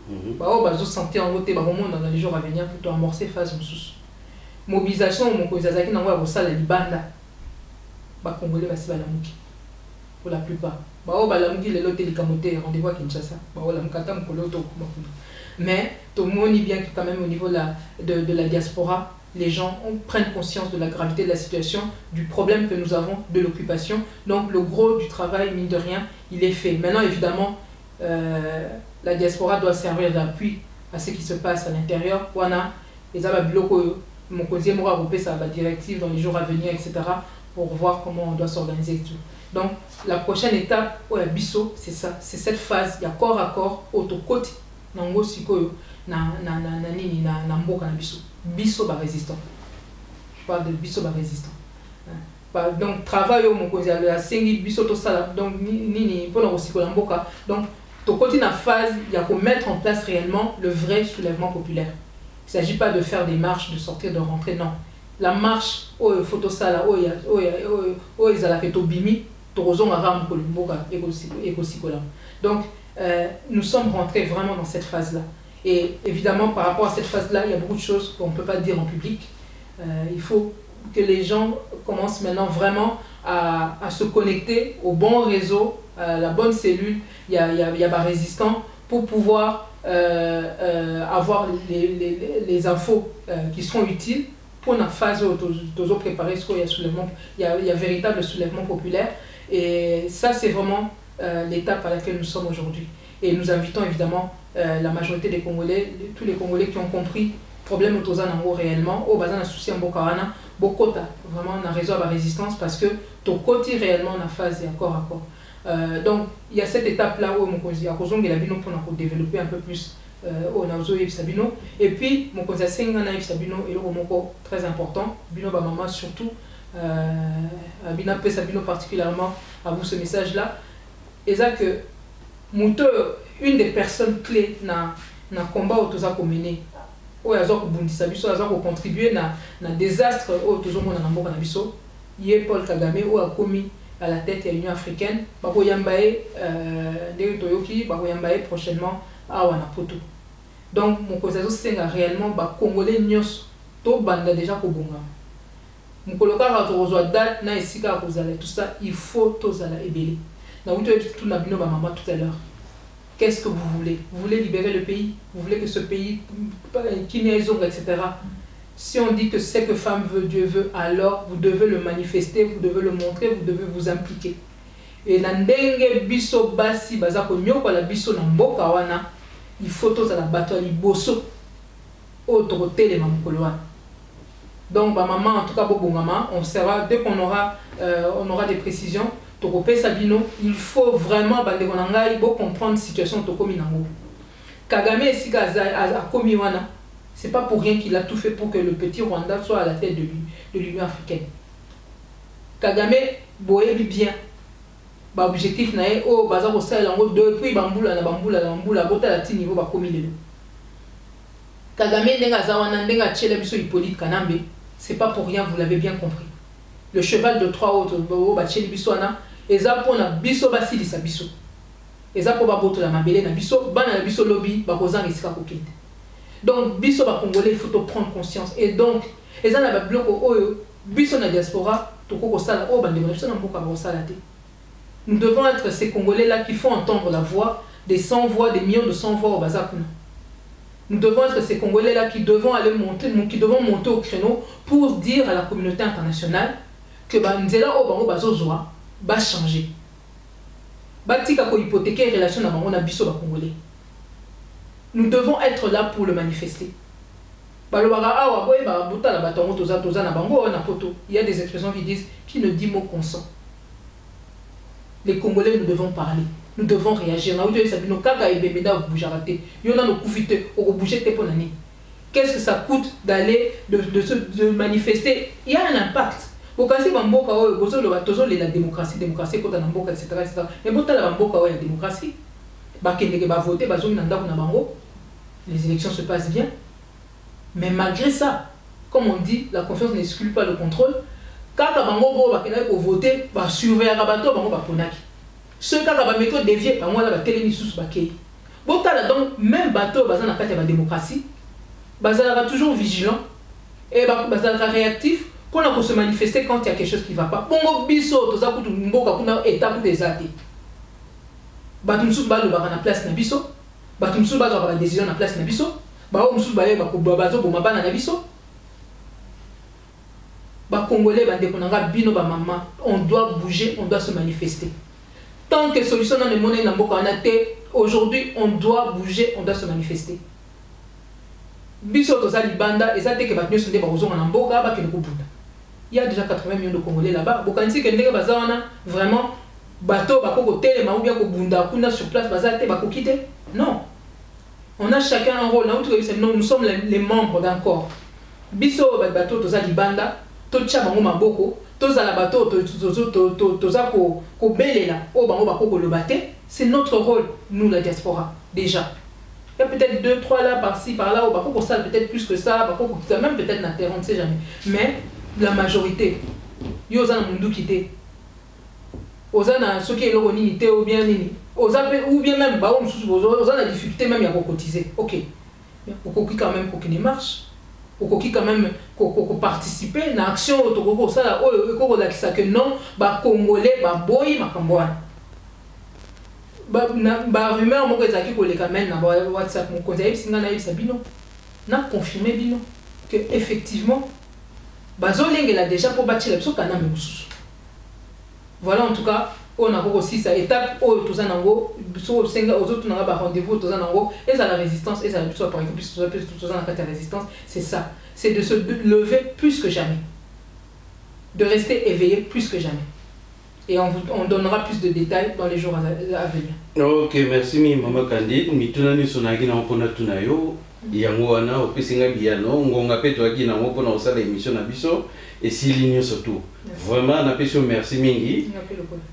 Tu santé en côté dans les jours à venir, tu as amorcé phase moussous. Mobilisation mon kozazaki na ngwa kosala libanda ba congolais basi balamuki pour la plupart ba o balamuki lelo telikamote rendez-vous à Kinshasa ba o la mukata mukolo to mais tout le monde bien que quand même au niveau de la diaspora les gens prennent conscience de la gravité de la situation, du problème que nous avons de l'occupation. Donc le gros du travail, mine de rien, il est fait. Maintenant évidemment la diaspora doit servir d'appui à ce qui se passe à l'intérieur. Wana les ababiloko mon conseiller m'aura groupé ça la directive dans les jours à venir, etc. pour voir comment on doit s'organiser et tout. Donc la prochaine étape, biso, c'est ça, c'est cette phase, il y a corps à corps, autocote, nango sikoyo, na mboka na biso. Biso ba résistant. Je parle de biso ba résistant. Donc travail au mon conseiller, la sengi biso to sala, donc nini pour na sikoyo mboka. Donc to côté na phase, il y a qu'on mettre en place réellement le vrai soulèvement populaire. ne s'agit pas de faire des marches, de sortir, de rentrer, non. La marche, photo sala, donc nous sommes rentrés vraiment dans cette phase-là. Et évidemment, par rapport à cette phase-là, il y a beaucoup de choses qu'on ne peut pas dire en public. Il faut que les gens commencent maintenant vraiment à se connecter au bon réseau, à la bonne cellule, il y a des résistants pour pouvoir avoir les infos qui seront utiles pour la phase où nous préparer ce qu'il y a soulèvement, il y a véritable soulèvement populaire. Et ça, c'est vraiment l'étape à laquelle nous sommes aujourd'hui. Et nous invitons évidemment la majorité des Congolais, tous les Congolais qui ont compris le problème autour réellement, au bazar souci en Bokawana, Bokota, vraiment on a réseau à la résistance parce que ton côté réellement on a phase et accord à corps. Donc il y a cette étape là où mon conseil a pour développer un peu plus au Naozo et Sabino. Et puis mon conseil c'est un Sabino et le Romoko très important, Bino Bamama surtout, Bina P Sabino particulièrement à vous ce message là. Et ça que une des personnes clés dans le combat autour de mener. Oyo azoko bundisa biso azoko contribuer na désastre oyo tozomona na mboka na biso ye Paul Kagame oyo akomi à la tête de l'Union africaine bakoyambaye ndenge toyoki bakoyambaye prochainement awa na poto. Donc mokonzi azosenga réellement Congolais nyonso to banda déjà kobonga mokolo kaka tokozwa date na esika kozala tout ça il faut tozala ebele na wuto tout na bino ba maman tout à l'heure. Qu'est-ce que vous voulez? Vous voulez libérer le pays? Vous voulez que ce pays, etc. Si on dit que c'est que femme veut, Dieu veut, alors vous devez le manifester, vous devez le montrer, vous devez vous impliquer. Et dans ndenge biso basi bazako nyoko la biso na mboka wana, il faut tous à la bateau liboso autre télé mamukolo wana. Donc ba maman en tout cas bobongama, on sera dès qu'on aura des précisions. Sabino, il faut vraiment comprendre la situation de Kagame c'est pas pour rien qu'il a tout fait pour que le petit Rwanda soit à la tête de l'Union africaine. Kagame boyebi bien objectif nae o baza ko sala ngo depuis bambula bota la niveau ba komi lelo. Kagame ndenga zawana ndenga tshela biso Hippolyte Kanambe, c'est pas pour rien, vous l'avez bien compris. Le cheval de trois autres ba tsheli biso ana eza pona biso basilisa biso. Eza po ba boto la mabele na biso bana na biso lobby ba kozanga esika kokende. Donc biso ba Congolais il faut prendre conscience et donc eza na ba bloko oyo biso na diaspora toko sala o bande biso na mboka ba sala te. Nous devons être ces Congolais là qui font entendre la voix des 100 voix, des millions de 100 voix au Bazakuna. Nous devons être ces Congolais là qui devons monter au créneau pour dire à la communauté internationale que Nzela o bango bazozoa va changer. Batika ko hypothéquer relation na bango na biso ba Congolais. Nous devons être là pour le manifester. Il y a des expressions qui disent qui ne dit mot consent. Les Congolais, nous devons parler. Nous devons réagir. Qu'est-ce que ça coûte d'aller, de manifester? Il y a un impact. La démocratie, etc. Mais la démocratie, les élections se passent bien. Mais malgré ça, comme on dit, la confiance n'exclut pas le contrôle. Quand on va voter, on va surveiller le bateau, on va ponaki. Ceux qui ont méthode déviée, on va télé sous baké. Donc même bateau, basé dans la démocratie, basé toujours vigilant et basé réactif pour se manifester quand il y a quelque chose qui ne va pas. Bon, biso, tout ça, tout le monde a état pour des athées. Batum sous balo na place na biso, batum sous balo la décision na place na biso. Congolais, on doit bouger, on doit se manifester. Tant que solution dans le monde aujourd'hui, on doit bouger, on doit se manifester. Il y a déjà 80 millions de Congolais là-bas. Vraiment, bateau, sur place, non. On a chacun un rôle. Nous sommes les membres d'un corps. Biso bateau toza libanda, tocha bango maboko, toza la bateau toza ko belela, o bango bako ko le baté, c'est notre rôle nous la diaspora déjà. Il y a peut-être 2, 3 là, par-ci, par-là, ou par contre, ça peut-être plus que ça, par contre, même peut-être n'interrompt, on ne sait jamais. Mais la majorité, il y a des gens qui étaient. Ceux qui sont là, ou bien même, ils ont la difficulté même à cotiser. Ok. Pour quand même pour qu'il marche. Pour quand même participer à l'action, que non, les Congolais, les boy, ba rumeur moko ezaki koleka men na WhatsApp mon conseiller singa na yebisa bino na confirmer bino que effectivement bazolengela déjà pour bâtir biso kana mesusu. Voilà en tout cas on a aussi ça étape o toza nango biso senga aux autres na ba rendez-vous toza nango et ça la résistance et ça biso par exemple toza na kata résistance, c'est ça, c'est de se lever plus que jamais, de rester éveillé plus que jamais. Et on donnera plus de détails dans les jours à venir. Ok, merci Maman Candide. Mituna sonagi na mpona tunayo. Yango wana opesinga biano ngonga pe toaki na mpona osala émission na biso et si ligne surtout. Vraiment na peso merci mingi.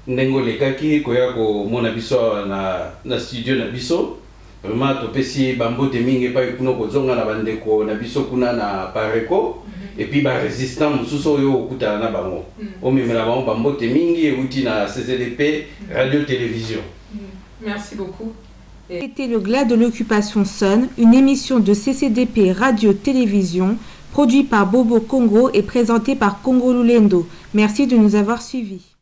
Ndengo lekaki koya ko mona biso na studio na biso. Vraiment topesi bambote mingi pa kuno kozonga na bandeko na biso kuna na Pareko. Et puis ba résistant mususo yo okuta na bango o memela bango bambote mingi euti na CCDP radio télévision. Merci beaucoup. C'était le Glas de l'occupation sonne, une émission de CCDP radio télévision produit par Bobo Congo et présentée par Congo Lulendo. Merci de nous avoir suivis.